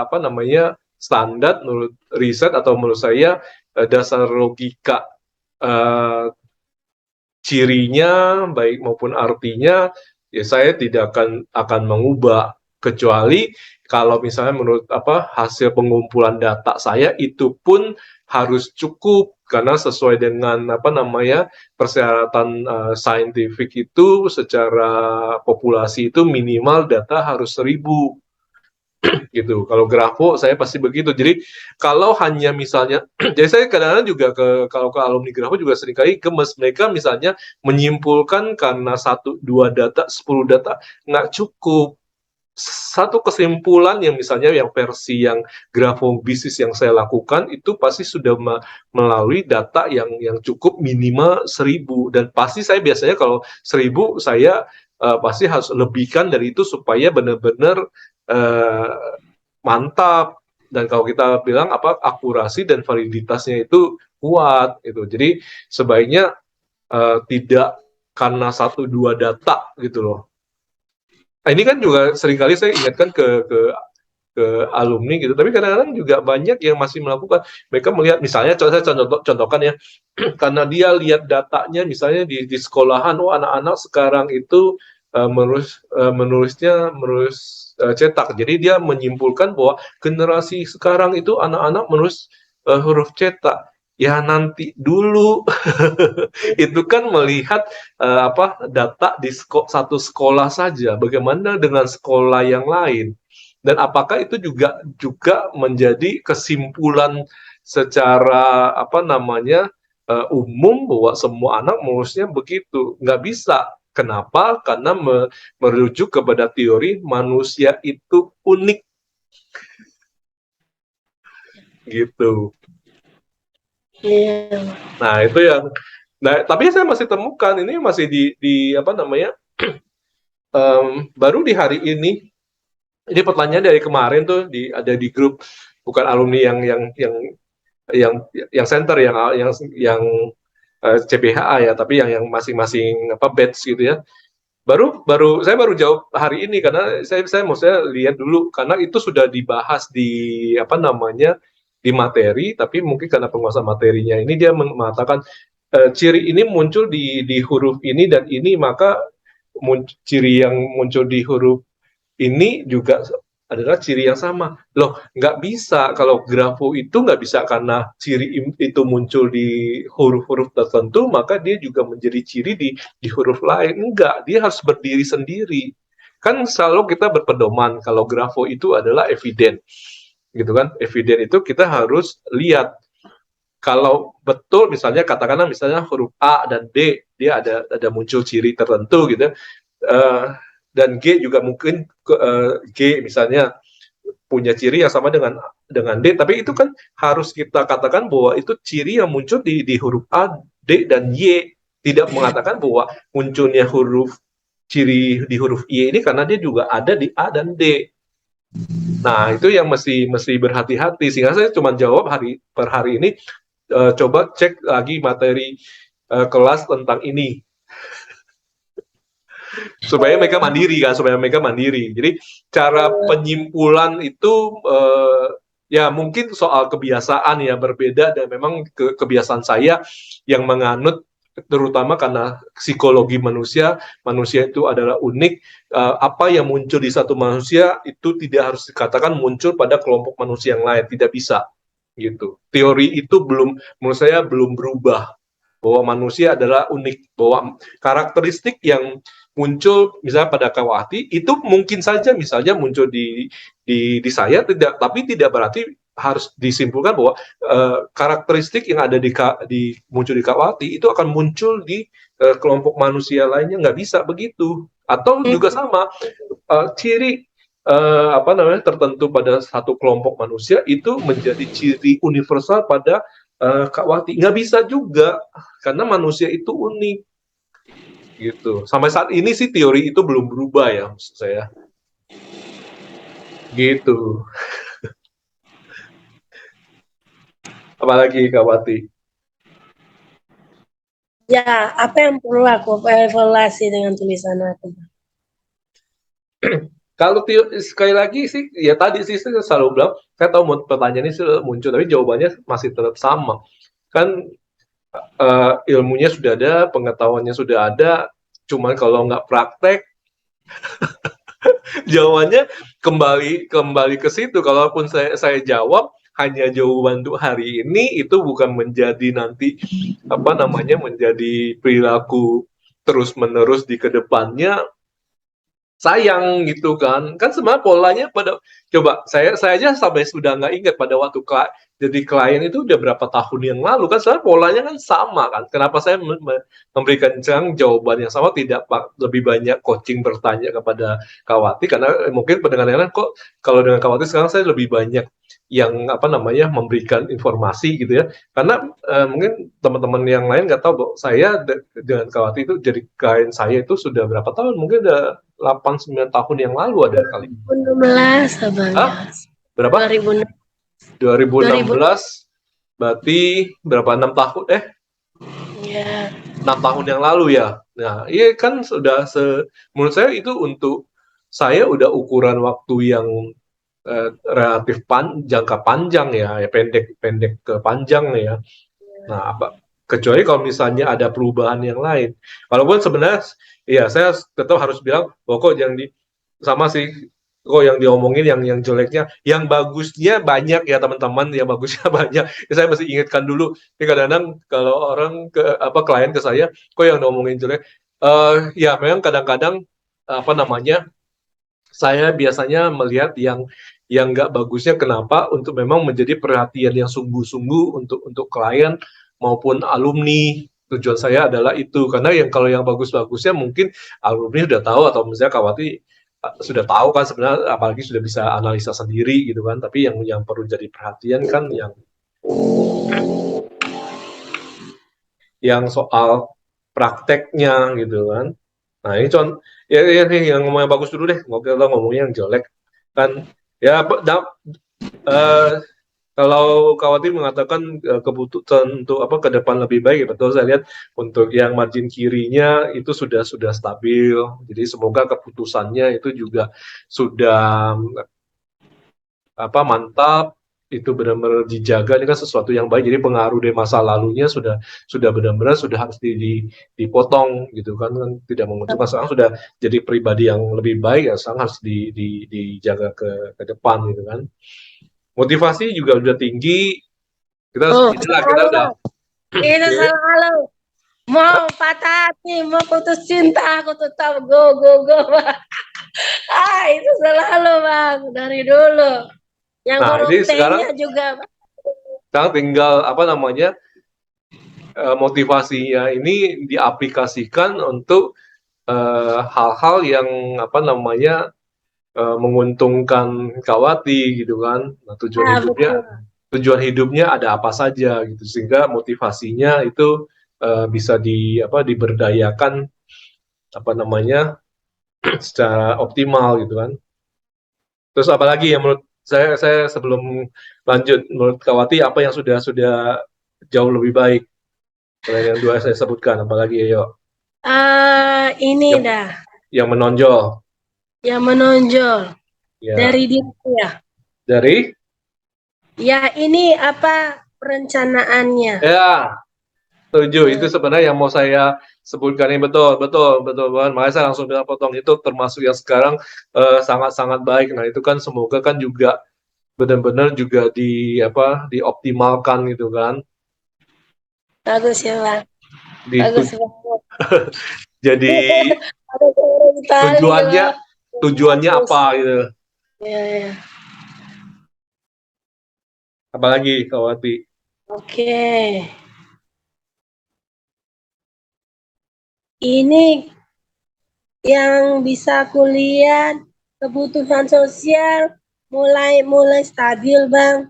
[SPEAKER 2] apa namanya standar menurut riset atau menurut saya dasar logika eh, cirinya baik maupun artinya ya saya tidak akan mengubah kecuali kalau misalnya menurut apa hasil pengumpulan data saya itu pun harus cukup karena sesuai dengan apa namanya persyaratan saintifik itu secara populasi itu minimal data harus 1.000 gitu. Kalau grafo saya pasti begitu. Jadi kalau hanya misalnya, jadi saya kadang-kadang juga kalau ke alumni grafo juga seringkali gemes mereka misalnya menyimpulkan karena 1, 2 data, 10 data nggak cukup. Satu kesimpulan yang misalnya yang versi yang grafo bisnis yang saya lakukan itu pasti sudah melalui data yang cukup minimal 1.000 dan pasti saya biasanya kalau 1.000 saya pasti harus lebihkan dari itu supaya benar-benar uh, mantap dan kalau kita bilang apa akurasi dan validitasnya itu kuat itu jadi sebaiknya tidak karena 1, 2 data gitu loh. Nah, ini kan juga seringkali saya ingatkan ke alumni gitu tapi kadang-kadang juga banyak yang masih melakukan mereka melihat misalnya saya contohkan ya karena dia lihat datanya misalnya di sekolahan oh anak-anak sekarang itu menulis cetak jadi dia menyimpulkan bahwa generasi sekarang itu anak-anak menulis huruf cetak ya nanti dulu itu kan melihat apa data di satu sekolah saja bagaimana dengan sekolah yang lain dan apakah itu juga menjadi kesimpulan secara apa namanya umum bahwa semua anak mulusnya begitu nggak bisa kenapa karena merujuk kepada teori manusia itu unik gitu.
[SPEAKER 1] Iya.
[SPEAKER 2] Nah itu yang nah tapi saya masih temukan ini masih di apa namanya baru di hari ini pertanyaan dari kemarin tuh ada di grup bukan alumni yang yang center yang CBHA ya tapi yang masing-masing apa batch gitu ya baru baru saya baru jawab hari ini karena saya maksudnya lihat dulu karena itu sudah dibahas di apa namanya di materi tapi mungkin karena penguasa materinya ini dia mengatakan ciri ini muncul di huruf ini dan ini maka ciri yang muncul di huruf ini juga adalah ciri yang sama. Loh, nggak bisa. Kalau grafo itu nggak bisa karena ciri itu muncul di huruf-huruf tertentu, maka dia juga menjadi ciri di huruf lain. Enggak, dia harus berdiri sendiri. Kan selalu kita berpedoman kalau grafo itu adalah eviden. Gitu kan? Eviden itu kita harus lihat kalau betul misalnya katakanlah misalnya huruf A dan D dia ada muncul ciri tertentu gitu dan G juga mungkin G misalnya punya ciri yang sama dengan D tapi itu kan harus kita katakan bahwa itu ciri yang muncul di huruf A, D dan Y tidak mengatakan bahwa munculnya huruf ciri di huruf Y ini karena dia juga ada di A dan D. Nah, itu yang mesti berhati-hati sehingga saya cuma jawab per hari ini coba cek lagi materi kelas tentang ini supaya mereka mandiri jadi cara penyimpulan itu ya mungkin soal kebiasaan ya berbeda dan memang kebiasaan saya yang menganut terutama karena psikologi manusia itu adalah unik apa yang muncul di satu manusia itu tidak harus dikatakan muncul pada kelompok manusia yang lain tidak bisa gitu. Teori itu belum, menurut saya belum berubah, bahwa manusia adalah unik, bahwa karakteristik yang muncul misalnya pada Kawati itu mungkin saja misalnya muncul di saya, tidak, tapi tidak berarti harus disimpulkan bahwa karakteristik yang ada di muncul di Kawati itu akan muncul di kelompok manusia lainnya, nggak bisa begitu. Atau juga sama ciri apa namanya tertentu pada satu kelompok manusia itu menjadi ciri universal pada Kak Wati, nggak bisa juga karena manusia itu unik gitu. Sampai saat ini sih teori itu belum berubah ya, maksud saya gitu. Apalagi Kak Wati?
[SPEAKER 1] Ya, apa yang perlu aku evaluasi dengan tulisan aku?
[SPEAKER 2] Kalau sekali lagi sih, ya tadi sih saya selalu bilang, saya tahu pertanyaan ini muncul, tapi jawabannya masih tetap sama. Kan ilmunya sudah ada, pengetahuannya sudah ada, cuman kalau nggak praktek, jawabannya kembali ke situ. Kalaupun saya jawab hanya jawaban untuk hari ini, itu bukan menjadi nanti apa namanya menjadi perilaku terus menerus di kedepannya, sayang gitu kan sebenarnya polanya pada, coba saya aja sampai sudah nggak ingat pada waktu jadi klien itu udah berapa tahun yang lalu, kan sebenarnya polanya kan sama kan. Kenapa saya memberikan jawaban yang sama, tidak lebih banyak coaching bertanya kepada Kawati, karena mungkin pendengar kok kalau dengan Kawati sekarang saya lebih banyak yang apa namanya memberikan informasi gitu ya, karena mungkin teman-teman yang lain nggak tahu bahwa saya dengan Kawati itu jadi klien saya itu sudah berapa tahun, mungkin udah 8-9 tahun yang lalu ada kali.
[SPEAKER 1] 2016 abang.
[SPEAKER 2] Hah? Berapa?
[SPEAKER 1] 2016.
[SPEAKER 2] 2016 berarti berapa, 6 tahun
[SPEAKER 1] Ya.
[SPEAKER 2] 6 tahun yang lalu ya. Nah, iya kan sudah menurut saya itu untuk saya udah ukuran waktu yang relatif jangka panjang ya, pendek ke panjang ya. Nah, kecuali kalau misalnya ada perubahan yang lain. Walaupun sebenarnya ya saya tetap harus bilang bahwa kok yang sama sih, kok yang diomongin yang jeleknya, yang bagusnya banyak ya teman-teman, yang bagusnya banyak. Ya, saya mesti ingatkan dulu. Ini kadang-kadang kalau orang klien ke saya, kok yang diomongin jelek. Ya memang kadang-kadang apa namanya, saya biasanya melihat yang nggak bagusnya, kenapa, untuk memang menjadi perhatian yang sungguh-sungguh untuk klien maupun alumni. Tujuan saya adalah itu, karena kalau yang bagus-bagusnya mungkin alumni sudah tahu, atau misalnya Kawati sudah tahu kan sebenarnya, apalagi sudah bisa analisa sendiri gitu kan. Tapi yang perlu jadi perhatian kan yang soal prakteknya gitu kan. Nah ini yang ngomong yang bagus dulu deh, kita ngomongnya yang jelek kan. Ya kalau Khawatir mengatakan keputusan untuk ke depan lebih baik, betul, saya lihat untuk yang margin kirinya itu sudah stabil. Jadi semoga keputusannya itu juga sudah mantap, itu benar-benar dijaga. Ini kan sesuatu yang baik, jadi pengaruh dari masa lalunya sudah benar-benar sudah harus dipotong gitu kan tidak menguntungkan. Sekarang sudah jadi pribadi yang lebih baik ya, sekarang harus dijaga ke depan gitu kan. Motivasi juga udah tinggi, kita kita udah
[SPEAKER 1] Itu selalu mau patah hati, mau putus cinta, aku tetap go. Itu selalu bang, dari dulu. Yang
[SPEAKER 2] ini sekarang
[SPEAKER 1] juga.
[SPEAKER 2] Sekarang tinggal motivasinya ini diaplikasikan untuk hal-hal yang menguntungkan Kawati gitu kan. Nah, tujuan hidupnya ada apa saja gitu, sehingga motivasinya itu bisa diberdayakan secara optimal gitu kan. Terus apalagi yang menurut saya sebelum lanjut, menurut Kawati apa yang sudah jauh lebih baik selain yang dua saya sebutkan, apalagi ya?
[SPEAKER 1] Ini
[SPEAKER 2] yang menonjol.
[SPEAKER 1] Yang menonjol
[SPEAKER 2] ya.
[SPEAKER 1] Dari diri ya.
[SPEAKER 2] Dari?
[SPEAKER 1] Ya ini perencanaannya.
[SPEAKER 2] Ya, setuju. Itu sebenarnya yang mau saya sebutkan ini, betul banget. Makanya saya langsung bilang potong itu termasuk yang sekarang sangat-sangat baik. Nah itu kan semoga kan juga benar-benar juga dioptimalkan gitu kan.
[SPEAKER 1] Bagus ya bang,
[SPEAKER 2] Di
[SPEAKER 1] bagus banget.
[SPEAKER 2] jadi
[SPEAKER 1] Ada orang Itali
[SPEAKER 2] tujuannya
[SPEAKER 1] lah.
[SPEAKER 2] tujuannya
[SPEAKER 1] Bagus.
[SPEAKER 2] apa gitu.
[SPEAKER 1] Ya, ya.
[SPEAKER 2] Apalagi Kawati.
[SPEAKER 1] Oke. Ini yang bisa aku lihat kebutuhan sosial mulai mulai stabil bang.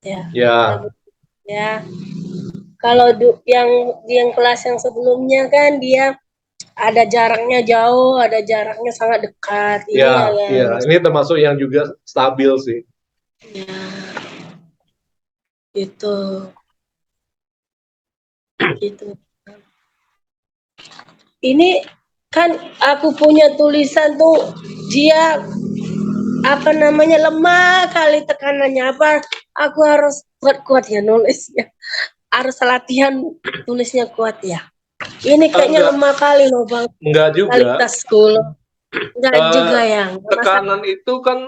[SPEAKER 1] Ya,
[SPEAKER 2] Ya,
[SPEAKER 1] stabil ya. Kalau yang kelas yang sebelumnya kan dia ada jaraknya jauh, ada jaraknya sangat dekat. Ini
[SPEAKER 2] ya,
[SPEAKER 1] agak
[SPEAKER 2] ya. Ini termasuk yang juga stabil sih.
[SPEAKER 1] ya gitu, gitu. Ini kan aku punya tulisan tuh dia apa namanya lemah kali tekanannya apa aku harus kuat-kuat ya nulisnya harus latihan tulisnya kuat ya ini kayaknya
[SPEAKER 2] Enggak,
[SPEAKER 1] lemah kali loh bang
[SPEAKER 2] enggak juga.
[SPEAKER 1] kualitasku loh enggak
[SPEAKER 2] Eh,
[SPEAKER 1] juga ya masa
[SPEAKER 2] tekanan itu kan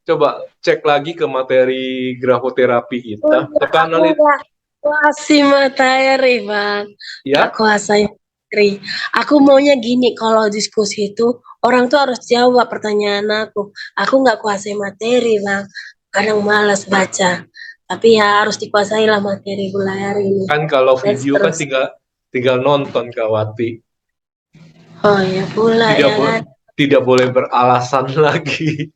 [SPEAKER 2] coba cek lagi ke materi grafoterapi
[SPEAKER 1] oh
[SPEAKER 2] kita.
[SPEAKER 1] iya aku
[SPEAKER 2] Tekanan itu
[SPEAKER 1] enggak kuasai materi bang enggak
[SPEAKER 2] ya,
[SPEAKER 1] kuasai materi aku maunya gini kalau diskusi itu orang tuh harus jawab pertanyaan aku nggak kuasai materi bang kadang malas baca tapi ya harus dikuasai lah materi belajar ini
[SPEAKER 2] kan kalau
[SPEAKER 1] dan
[SPEAKER 2] video kan
[SPEAKER 1] seterusnya
[SPEAKER 2] tinggal tinggal nonton Kawati.
[SPEAKER 1] oh ya pula
[SPEAKER 2] Tidak
[SPEAKER 1] ya
[SPEAKER 2] bo
[SPEAKER 1] kan
[SPEAKER 2] tidak boleh beralasan lagi.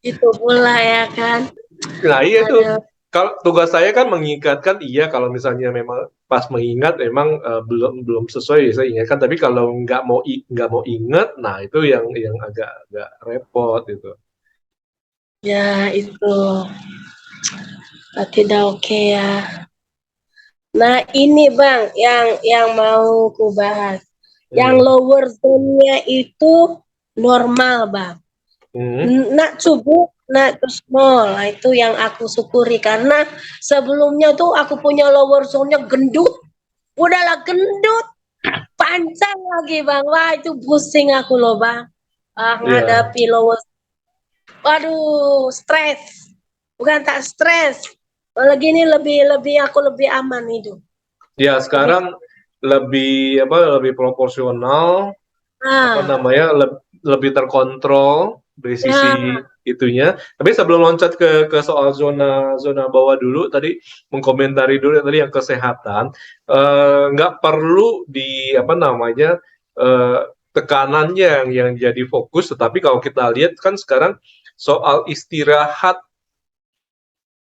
[SPEAKER 1] itu pula ya kan
[SPEAKER 2] Nah, iya tuh.
[SPEAKER 1] ada
[SPEAKER 2] Kalau tugas saya kan mengingatkan, iya kalau misalnya memang pas mengingat memang belum belum sesuai ya saya ingatkan. Tapi kalau nggak mau ingat, nah itu yang agak repot itu.
[SPEAKER 1] ya itu tidak oke ya. Nah, ini Bang, yang mau ku bahas. Yang
[SPEAKER 2] Hmm.
[SPEAKER 1] lower zone-nya itu normal, Bang.
[SPEAKER 2] Hmm.
[SPEAKER 1] Nak subuh, nak terus small. Nah, itu yang aku syukuri karena sebelumnya tuh aku punya lower zone-nya gendut. Udahlah gendut, panjang lagi, Bang. Wah, itu pusing aku loh, Bang.
[SPEAKER 2] Ya,
[SPEAKER 1] Ngadapi lower. Waduh, stres. Bukan tak stres. Kalau gini lebih lebih aku lebih aman hidup.
[SPEAKER 2] ya
[SPEAKER 1] Lebih
[SPEAKER 2] sekarang lebih proporsional, apa
[SPEAKER 1] ah
[SPEAKER 2] namanya, lebih terkontrol dari sisi
[SPEAKER 1] ya
[SPEAKER 2] itunya. Tapi sebelum loncat ke soal zona zona bawah dulu, tadi mengkomentari dulu tadi yang kesehatan, nggak perlu di apa namanya eh, tekanannya yang jadi fokus, tetapi kalau kita lihat kan sekarang soal istirahat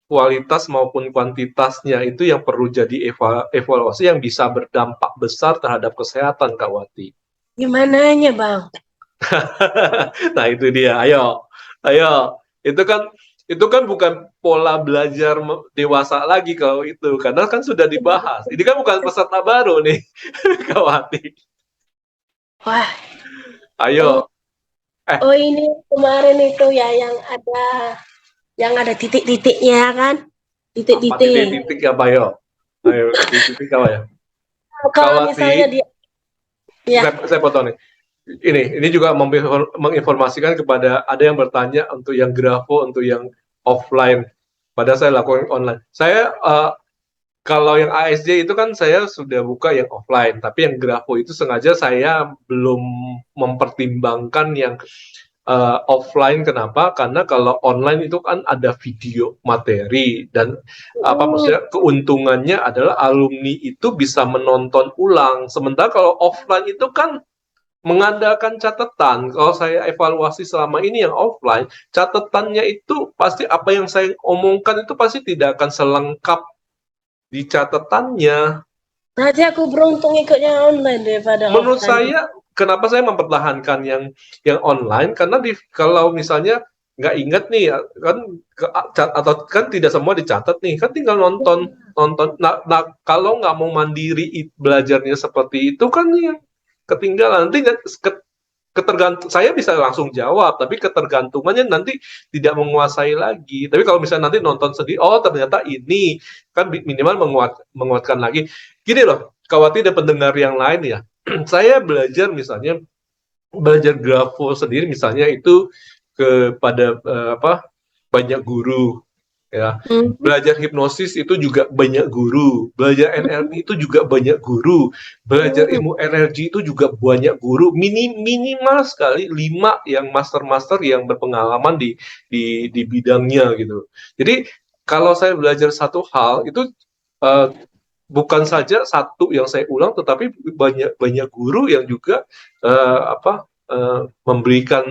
[SPEAKER 2] kualitas maupun kuantitasnya itu yang perlu jadi evaluasi yang bisa berdampak besar terhadap kesehatan Kak Wati.
[SPEAKER 1] gimananya bang
[SPEAKER 2] Nah itu dia, ayo, ayo, itu kan bukan pola belajar dewasa lagi kalau itu, karena kan sudah dibahas. Ini kan bukan peserta baru nih, Kak Wati.
[SPEAKER 1] wah oh
[SPEAKER 2] Ayo, eh
[SPEAKER 1] oh ini kemarin itu ya yang ada titik-titiknya kan
[SPEAKER 2] apa
[SPEAKER 1] titik-titik
[SPEAKER 2] titik-titik apa yo? Ayo titik-titik apa ya? Kak
[SPEAKER 1] kalau
[SPEAKER 2] Wati,
[SPEAKER 1] misalnya dia ya
[SPEAKER 2] saya potong nih. Ini juga menginformasikan kepada ada yang bertanya untuk yang grafo, untuk yang offline. Pada saya lakukan online. Saya kalau yang ASJ itu kan saya sudah buka yang offline, tapi yang grafo itu sengaja saya belum mempertimbangkan yang offline. Kenapa? Karena kalau online itu kan ada video materi dan apa
[SPEAKER 1] hmm,
[SPEAKER 2] maksudnya keuntungannya adalah alumni itu bisa menonton ulang. Sementara kalau offline itu kan mengandalkan catatan. Kalau saya evaluasi selama ini yang offline, catatannya itu pasti apa yang saya omongkan itu pasti tidak akan selengkap di catatannya.
[SPEAKER 1] nanti aku beruntung ikutnya online daripada
[SPEAKER 2] Menurut
[SPEAKER 1] offline
[SPEAKER 2] saya, kenapa saya mempertahankan yang online? Karena kalau misalnya nggak ingat nih, kan atau kan tidak semua dicatat nih, kan tinggal nonton nonton. Nah, kalau nggak mau mandiri belajarnya seperti itu kan yang ketinggalan. Nanti ketergantung saya bisa langsung jawab tapi ketergantungannya nanti tidak menguasai lagi. Tapi kalau misalnya nanti nonton sendiri, oh ternyata ini kan minimal menguatkan lagi. Gini loh, Kawati dan pendengar yang lain ya, saya belajar misalnya belajar grafo sendiri misalnya itu kepada banyak guru ya.
[SPEAKER 1] Hmm.
[SPEAKER 2] Belajar hipnosis itu juga banyak guru, belajar NLP itu juga banyak guru, belajar
[SPEAKER 1] Hmm.
[SPEAKER 2] ilmu energi itu juga banyak guru. Minimal sekali 5 yang master-master yang berpengalaman di bidangnya gitu. Jadi kalau saya belajar satu hal itu uh, bukan saja satu yang saya ulang, tetapi banyak banyak guru yang juga memberikan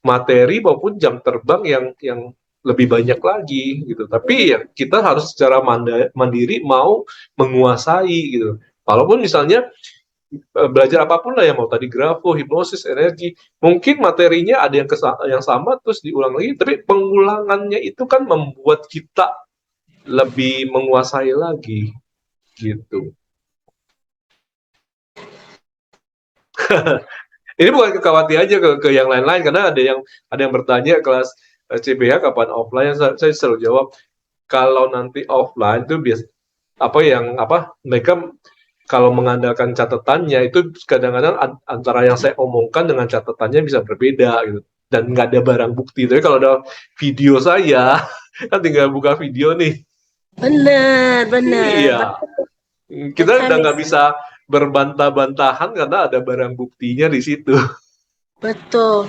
[SPEAKER 2] materi maupun jam terbang yang lebih banyak lagi gitu. Tapi ya kita harus secara mandiri mau menguasai gitu. Walaupun misalnya belajar apapun lah ya, mau tadi grafo, hipnosis, energi, mungkin materinya ada yang sama terus diulang lagi, tapi pengulangannya itu kan membuat kita lebih menguasai lagi gitu. Ini bukan ke Kawati aja, ke yang lain-lain, karena ada yang bertanya kelas CBH kapan offline. Saya selalu jawab kalau nanti offline itu biasa mereka kalau mengandalkan catatannya itu kadang-kadang antara yang saya omongkan dengan catatannya bisa berbeda gitu, dan nggak ada barang bukti. Tapi kalau ada video saya kan tinggal buka video nih.
[SPEAKER 1] Benar, benar.
[SPEAKER 2] Iya, kita udah nggak bisa berbantah-bantahan karena ada barang buktinya di situ.
[SPEAKER 1] Betul.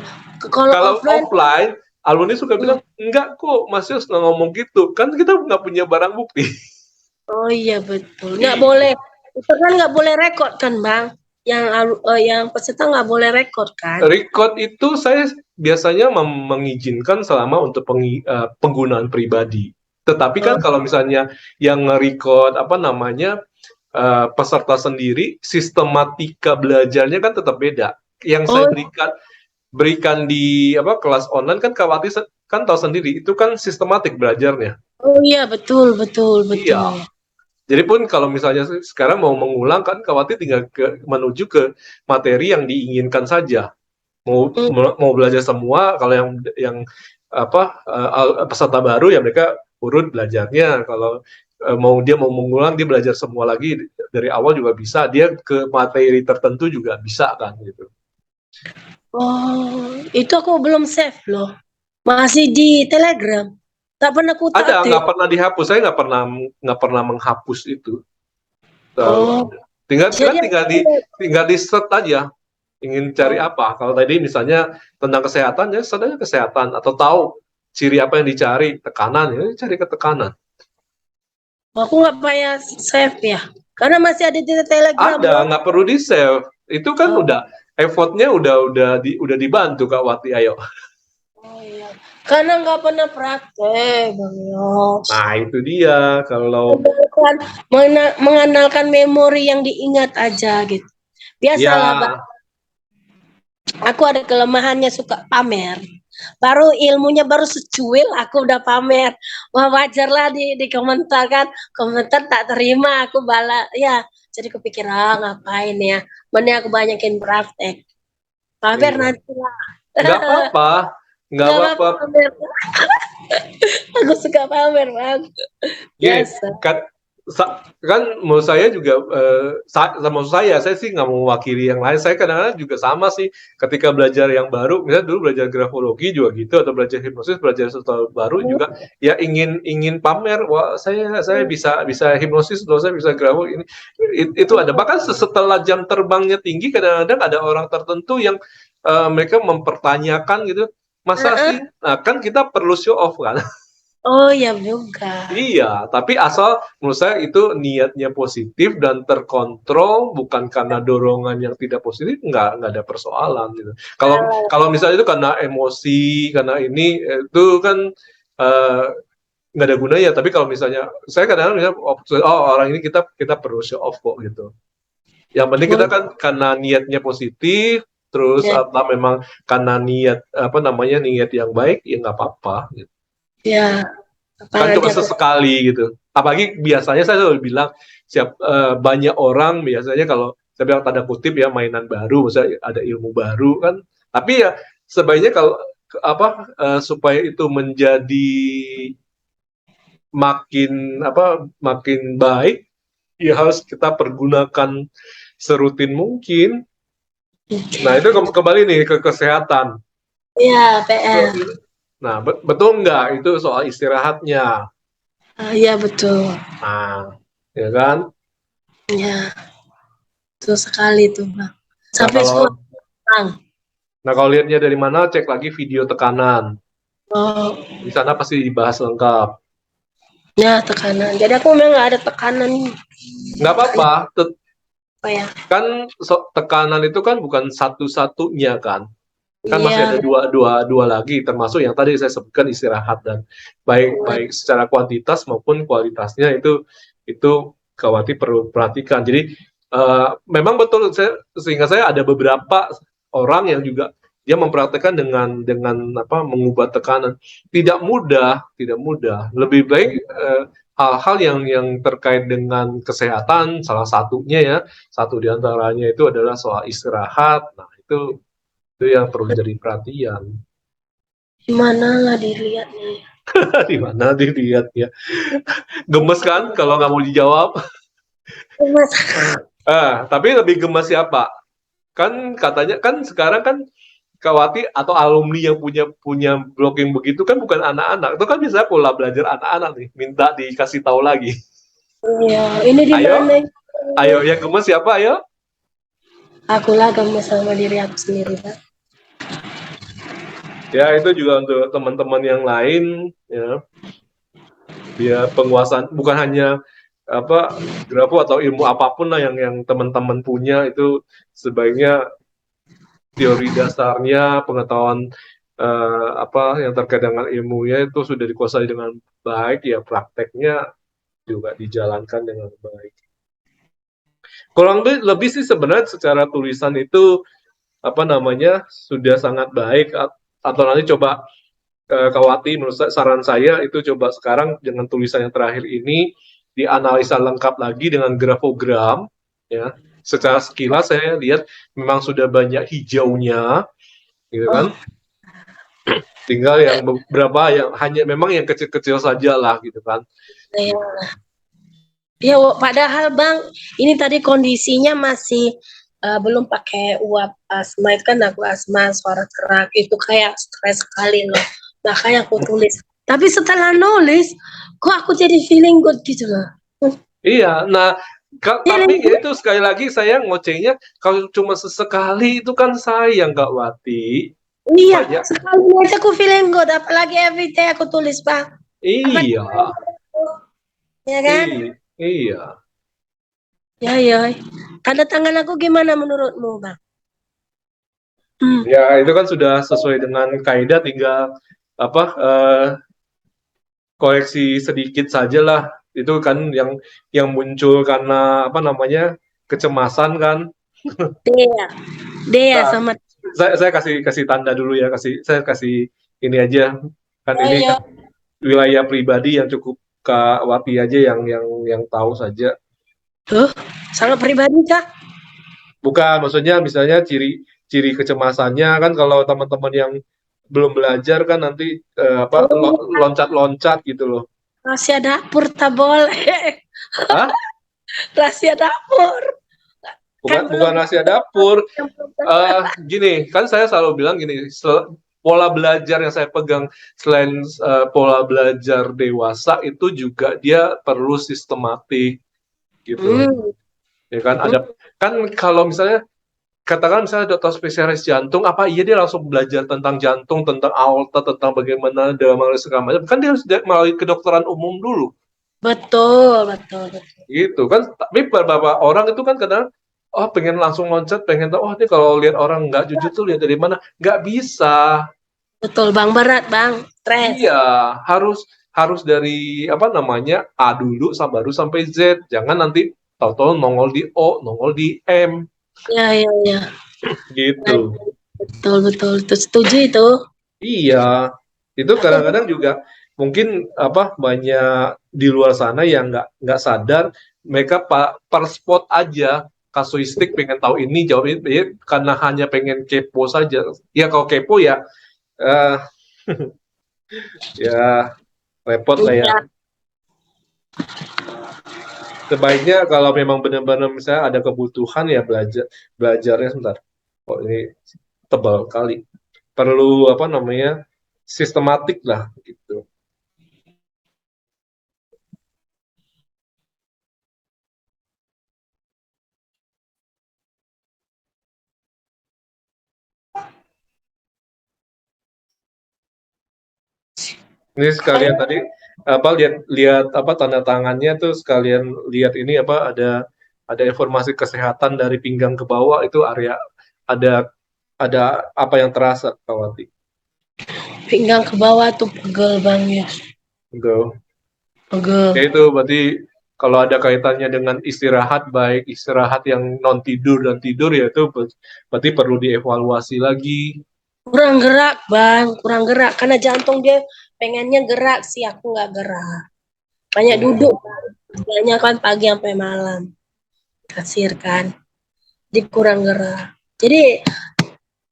[SPEAKER 1] Kalau
[SPEAKER 2] Kalau
[SPEAKER 1] offline,
[SPEAKER 2] offline, alumni suka bilang, enggak kok, Mas Yos nggak ngomong gitu. Kan kita nggak punya barang bukti.
[SPEAKER 1] oh iya betul. Nggak boleh, itu kan nggak boleh rekod kan, Bang? Yang peserta nggak boleh rekod kan?
[SPEAKER 2] Record itu saya biasanya mengizinkan selama untuk penggunaan pribadi. Tetapi kan
[SPEAKER 1] Oh,
[SPEAKER 2] kalau misalnya yang nge-record peserta sendiri, sistematika belajarnya kan tetap beda. Yang saya
[SPEAKER 1] oh,
[SPEAKER 2] berikan di kelas online kan Kawati kan tahu sendiri, itu kan sistematik belajarnya.
[SPEAKER 1] oh iya betul, betul, betul.
[SPEAKER 2] Iya. Jadi pun kalau misalnya sekarang mau mengulang kan Kawati tinggal menuju ke materi yang diinginkan saja.
[SPEAKER 1] Hmm.
[SPEAKER 2] Mau belajar semua, kalau yang peserta baru ya mereka urut belajarnya. Kalau dia mau mengulang, dia belajar semua lagi dari awal juga bisa. Dia ke materi tertentu juga bisa kan gitu.
[SPEAKER 1] Oh, itu aku belum save loh. Masih di Telegram. Tak pernah ku
[SPEAKER 2] Ada,
[SPEAKER 1] update.
[SPEAKER 2] nggak pernah dihapus. Saya nggak pernah menghapus itu.
[SPEAKER 1] Oh, jadi
[SPEAKER 2] Tinggal di set aja. Ingin cari
[SPEAKER 1] oh,
[SPEAKER 2] apa? Kalau tadi misalnya tentang kesehatan, ya sebenarnya kesehatan, atau tahu ciri apa yang dicari, tekanan, ya cari ke tekanan.
[SPEAKER 1] aku nggak payah save ya. Karena masih ada di Telegram
[SPEAKER 2] Ada,
[SPEAKER 1] loh.
[SPEAKER 2] nggak perlu di save. Itu kan
[SPEAKER 1] Oh,
[SPEAKER 2] udah effortnya udah dibantu Kak Wati. Ayo.
[SPEAKER 1] oh iya. Karena nggak pernah praktek, Bang Yos.
[SPEAKER 2] Nah itu dia. Kalau
[SPEAKER 1] Kan mengandalkan memori yang diingat aja gitu. Biasalah, Bang.
[SPEAKER 2] ya
[SPEAKER 1] Aku ada kelemahannya suka pamer. Baru ilmunya baru secuil, aku udah pamer. Wah wajar lah di komentar kan. Komentar tak terima, aku balas. Ya, jadi kepikir, ngapain ya. Mending aku banyakin praktek. Pamer
[SPEAKER 2] iya.
[SPEAKER 1] nanti lah.
[SPEAKER 2] Nggak apa-apa, nggak
[SPEAKER 1] Gak apa-apa
[SPEAKER 2] apa-apa.
[SPEAKER 1] pamer. Aku suka pamer, Bang.
[SPEAKER 2] Gini,
[SPEAKER 1] Biasa.
[SPEAKER 2] kan menurut saya juga sama saya sih nggak mau mewakili yang lain. Saya kadang-kadang juga sama sih ketika belajar yang baru, misalnya dulu belajar grafologi juga gitu, atau belajar hipnosis, belajar sesuatu baru juga ya ingin pamer. Wah saya bisa hipnosis loh, saya bisa grafo ini. Itu ada, bahkan setelah jam terbangnya tinggi kadang-kadang ada orang tertentu yang mereka mempertanyakan gitu, masa sih, nah kan kita perlu show off kan.
[SPEAKER 1] Oh ya juga.
[SPEAKER 2] Iya, tapi asal menurut saya itu niatnya positif dan terkontrol, bukan karena dorongan yang tidak positif, nggak ada persoalan gitu. Kalau kalau misalnya itu karena emosi, karena ini itu kan eh, nggak ada gunanya. Tapi kalau misalnya saya kadang-kadang orang ini kita perlu show off kok gitu. Yang penting kita kan karena niatnya positif, terus
[SPEAKER 1] Ya,
[SPEAKER 2] atau memang karena niat yang baik, ya nggak apa-apa gitu.
[SPEAKER 1] ya.
[SPEAKER 2] Kan
[SPEAKER 1] Apalagi
[SPEAKER 2] cuma
[SPEAKER 1] aku.
[SPEAKER 2] sesekali gitu. Apalagi biasanya saya selalu bilang banyak orang biasanya kalau saya bilang tanda kutip ya mainan baru, misalnya ada ilmu baru kan. Tapi ya sebaiknya kalau supaya itu menjadi makin baik, ya harus kita pergunakan serutin mungkin. Nah itu kembali nih ke kesehatan.
[SPEAKER 1] Iya, PR.
[SPEAKER 2] Nah, betul nggak itu soal istirahatnya?
[SPEAKER 1] Iya betul.
[SPEAKER 2] Nah, ya kan?
[SPEAKER 1] Iya, betul sekali tuh Bang.
[SPEAKER 2] Nah
[SPEAKER 1] Sampai
[SPEAKER 2] kalau
[SPEAKER 1] sekolah Bang.
[SPEAKER 2] nah kalau lihatnya dari mana, cek lagi video tekanan.
[SPEAKER 1] Oh,
[SPEAKER 2] Di sana pasti dibahas lengkap.
[SPEAKER 1] ya tekanan. Jadi aku memang nggak ada tekanan
[SPEAKER 2] Nggak apa-apa,
[SPEAKER 1] apa ya?
[SPEAKER 2] kan tekanan itu kan bukan satu-satunya kan. Kan masih
[SPEAKER 1] Iya,
[SPEAKER 2] ada dua lagi, termasuk yang tadi saya sebutkan istirahat dan baik baik secara kuantitas maupun kualitasnya itu Kawati perlu perhatikan. Jadi memang betul sehingga saya ada beberapa orang yang juga dia mempraktekkan dengan apa mengubah tekanan tidak mudah, tidak mudah. Lebih baik hal-hal yang terkait dengan kesehatan salah satunya ya, satu diantaranya itu adalah soal istirahat. Nah, itu yang perlu jadi perhatian.
[SPEAKER 1] gimana lah dilihatnya ya.
[SPEAKER 2] Di mana dilihat ya. Gemes kan kalau nggak mau dijawab.
[SPEAKER 1] Mas,
[SPEAKER 2] Tapi lebih gemes siapa? Kan katanya kan sekarang kan Kawati atau alumni yang punya punya blogging begitu kan bukan anak-anak. Itu kan bisa pola belajar anak-anak nih. Minta dikasih tahu lagi.
[SPEAKER 1] iya, ini di
[SPEAKER 2] Ayo,
[SPEAKER 1] mana?
[SPEAKER 2] ayo yang gemes siapa? Ayo.
[SPEAKER 1] Aku lah gemes sama diri aku sendiri, Pak.
[SPEAKER 2] Ya itu juga untuk teman-teman yang lain ya. Biar penguasaan bukan hanya apa grafo atau ilmu apapun lah yang teman-teman punya itu sebaiknya teori dasarnya pengetahuan apa yang terkait dengan ilmunya itu sudah dikuasai dengan baik ya prakteknya juga dijalankan dengan baik. Kurang lebih sih sebenarnya secara tulisan itu apa namanya sudah sangat baik atau nanti coba Kawati menurut saran saya itu coba sekarang dengan tulisan yang terakhir ini dianalisa lengkap lagi dengan grafogram ya. Secara sekilas saya lihat memang sudah banyak hijaunya gitu
[SPEAKER 1] Oh,
[SPEAKER 2] kan. Tinggal yang beberapa yang hanya memang yang kecil-kecil saja lah gitu kan.
[SPEAKER 1] ya. Ya, padahal Bang, ini tadi kondisinya masih belum pakai uap asma kan aku asma suara kerak itu kayak stres sekali loh. Makanya aku tulis. Tapi setelah nulis, kok aku jadi feeling good gitu loh.
[SPEAKER 2] Iya, nah
[SPEAKER 1] Feeling
[SPEAKER 2] tapi ya
[SPEAKER 1] good?
[SPEAKER 2] itu sekali lagi saya ngocehnya kalau cuma sesekali itu kan sayang Kak Wati.
[SPEAKER 1] Iya,
[SPEAKER 2] Banyak.
[SPEAKER 1] sekali aja aku feeling good, apalagi everyday aku tulis Bang. Apa
[SPEAKER 2] Iya,
[SPEAKER 1] ya kan?
[SPEAKER 2] iya.
[SPEAKER 1] Ya, ya. Tanda tangan aku gimana menurutmu, Bang? Hmm.
[SPEAKER 2] Ya, itu kan sudah sesuai dengan kaidah tinggal apa koleksi sedikit saja lah. Itu kan yang muncul karena apa namanya kecemasan kan.
[SPEAKER 1] Dea, Dea
[SPEAKER 2] Nah,
[SPEAKER 1] sama
[SPEAKER 2] saya kasih kasih tanda dulu ya, saya kasih ini aja. Kan
[SPEAKER 1] ya,
[SPEAKER 2] ini kan
[SPEAKER 1] ya.
[SPEAKER 2] wilayah pribadi yang cukup Kak Wati aja yang tahu saja.
[SPEAKER 1] Tuh, sangat pribadi kah?
[SPEAKER 2] Bukan, maksudnya misalnya ciri kecemasannya kan kalau teman-teman yang belum belajar kan nanti apa
[SPEAKER 1] Oh,
[SPEAKER 2] loncat-loncat gitu loh.
[SPEAKER 1] rahasia dapur tak boleh.
[SPEAKER 2] Hah?
[SPEAKER 1] Rahasia dapur. Kan
[SPEAKER 2] Bukan
[SPEAKER 1] belum
[SPEAKER 2] bukan rahasia dapur.
[SPEAKER 1] yang belum
[SPEAKER 2] Gini, kan saya selalu bilang gini, pola belajar yang saya pegang selain pola belajar dewasa itu juga dia perlu sistematik gitu.
[SPEAKER 1] Hmm.
[SPEAKER 2] Ya kan
[SPEAKER 1] Hmm.
[SPEAKER 2] ada kan kalau misalnya katakan misalnya dokter spesialis jantung apa iya dia langsung belajar tentang jantung, tentang aorta, tentang bagaimana dalam segala macam. Kan dia harus melalui kedokteran umum dulu.
[SPEAKER 1] Betul, betul, betul.
[SPEAKER 2] Gitu kan tapi beberapa orang itu kan kadang oh pengen langsung loncat pengen tahu oh ini kalau lihat orang nggak jujur tuh lihat dari mana nggak bisa
[SPEAKER 1] Betul, Bang. Berat, Bang. Stres.
[SPEAKER 2] iya harus harus dari apa namanya A dulu baru sampai Z jangan nanti tahu-tahu nongol di O nongol di M
[SPEAKER 1] Ya, ya, ya.
[SPEAKER 2] gitu
[SPEAKER 1] Baik. Betul, betul. Itu setuju itu.
[SPEAKER 2] iya itu
[SPEAKER 1] Aku
[SPEAKER 2] kadang-kadang juga mungkin apa banyak di luar sana yang nggak sadar mereka per spot aja kasuistik pengen tahu ini jawab ini ya, karena hanya pengen kepo saja ya kalau kepo ya eh, ya repot lah ya
[SPEAKER 1] iya.
[SPEAKER 2] sebaiknya kalau memang benar-benar misalnya ada kebutuhan ya belajarnya sebentar oh ini tebal kali perlu apa namanya sistematik lah gitu. Ini sekalian tadi apa lihat apa tanda tangannya tuh sekalian lihat ini apa ada informasi kesehatan dari pinggang ke bawah itu area ada ada apa yang terasa Kawati?
[SPEAKER 1] Pinggang ke bawah tuh pegel Bang ya.
[SPEAKER 2] Gitu.
[SPEAKER 1] Pegel.
[SPEAKER 2] Ya itu berarti kalau ada kaitannya dengan istirahat baik istirahat yang non tidur dan tidur ya itu berarti perlu dievaluasi lagi.
[SPEAKER 1] Kurang gerak Bang, kurang gerak. Karena jantung dia pengennya gerak sih, aku nggak gerak. Banyak
[SPEAKER 2] Hmm.
[SPEAKER 1] duduk Bang. Kerjanya kan pagi sampai malam. Kasir kan. Jadi kurang gerak. Jadi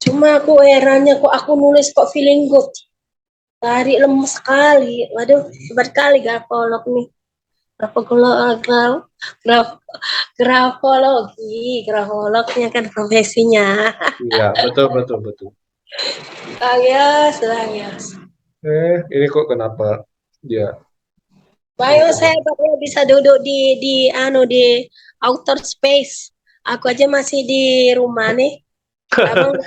[SPEAKER 1] cuma aku herannya kok aku nulis kok feeling good. Tadi lemes sekali. Waduh, hebat kali grafolog nih. Grafolog, graf, grafolognya kan profesinya.
[SPEAKER 2] Iya, betul betul betul.
[SPEAKER 1] Alias.
[SPEAKER 2] Ini kok kenapa dia
[SPEAKER 1] Bayo saya baru bisa duduk di outer space. Aku aja masih di rumah nih. Abang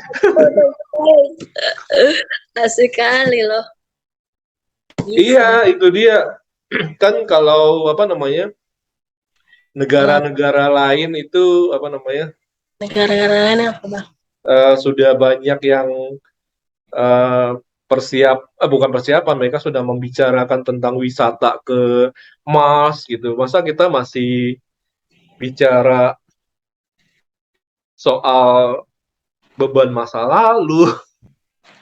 [SPEAKER 1] asik kali loh.
[SPEAKER 2] Iya,
[SPEAKER 1] Bisa.
[SPEAKER 2] itu dia. Kan kalau apa namanya
[SPEAKER 1] Kalau
[SPEAKER 2] negara-negara lain itu apa namanya
[SPEAKER 1] negara-negara lain apa bang?
[SPEAKER 2] sudah banyak yang bukan persiapan mereka sudah membicarakan tentang wisata ke Mars gitu. Masa kita masih bicara soal beban masa lalu?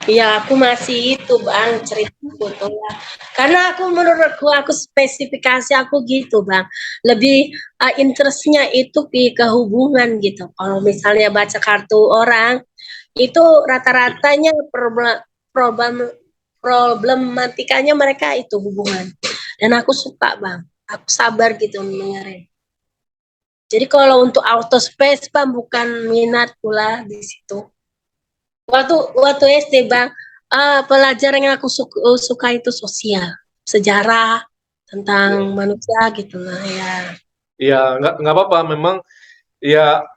[SPEAKER 1] Iya, aku masih itu bang cerita foto ya. Karena menurutku aku spesifikasi aku gitu bang. Lebih interestnya itu ke hubungan gitu. Kalau misalnya baca kartu orang itu rata-ratanya problem problematikanya mereka itu hubungan. Dan aku suka bang. Aku sabar gitu mendengarnya. Jadi kalau untuk auto space bang bukan minat pula di situ. Waktu SD bang, pelajaran yang aku suka itu sosial, sejarah tentang manusia gitu lah ya.
[SPEAKER 2] Ya nggak apa-apa. Memang ya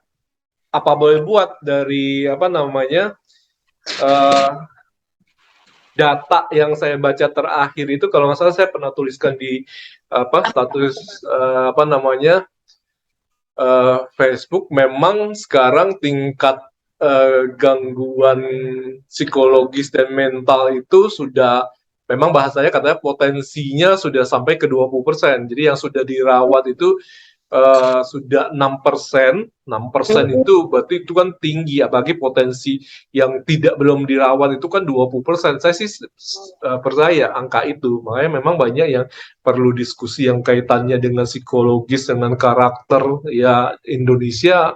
[SPEAKER 2] apa boleh buat dari apa namanya eh, data yang saya baca terakhir itu kalau nggak salah saya pernah tuliskan di apa status apa namanya Facebook memang sekarang tingkat gangguan psikologis dan mental itu sudah memang bahasanya katanya potensinya sudah sampai ke 20%. Jadi yang sudah dirawat itu sudah 6%, 6% itu berarti itu kan tinggi apalagi potensi yang belum dirawat itu kan 20%. Saya sih percaya angka itu. Makanya memang banyak yang perlu diskusi yang kaitannya dengan psikologis dengan karakter ya Indonesia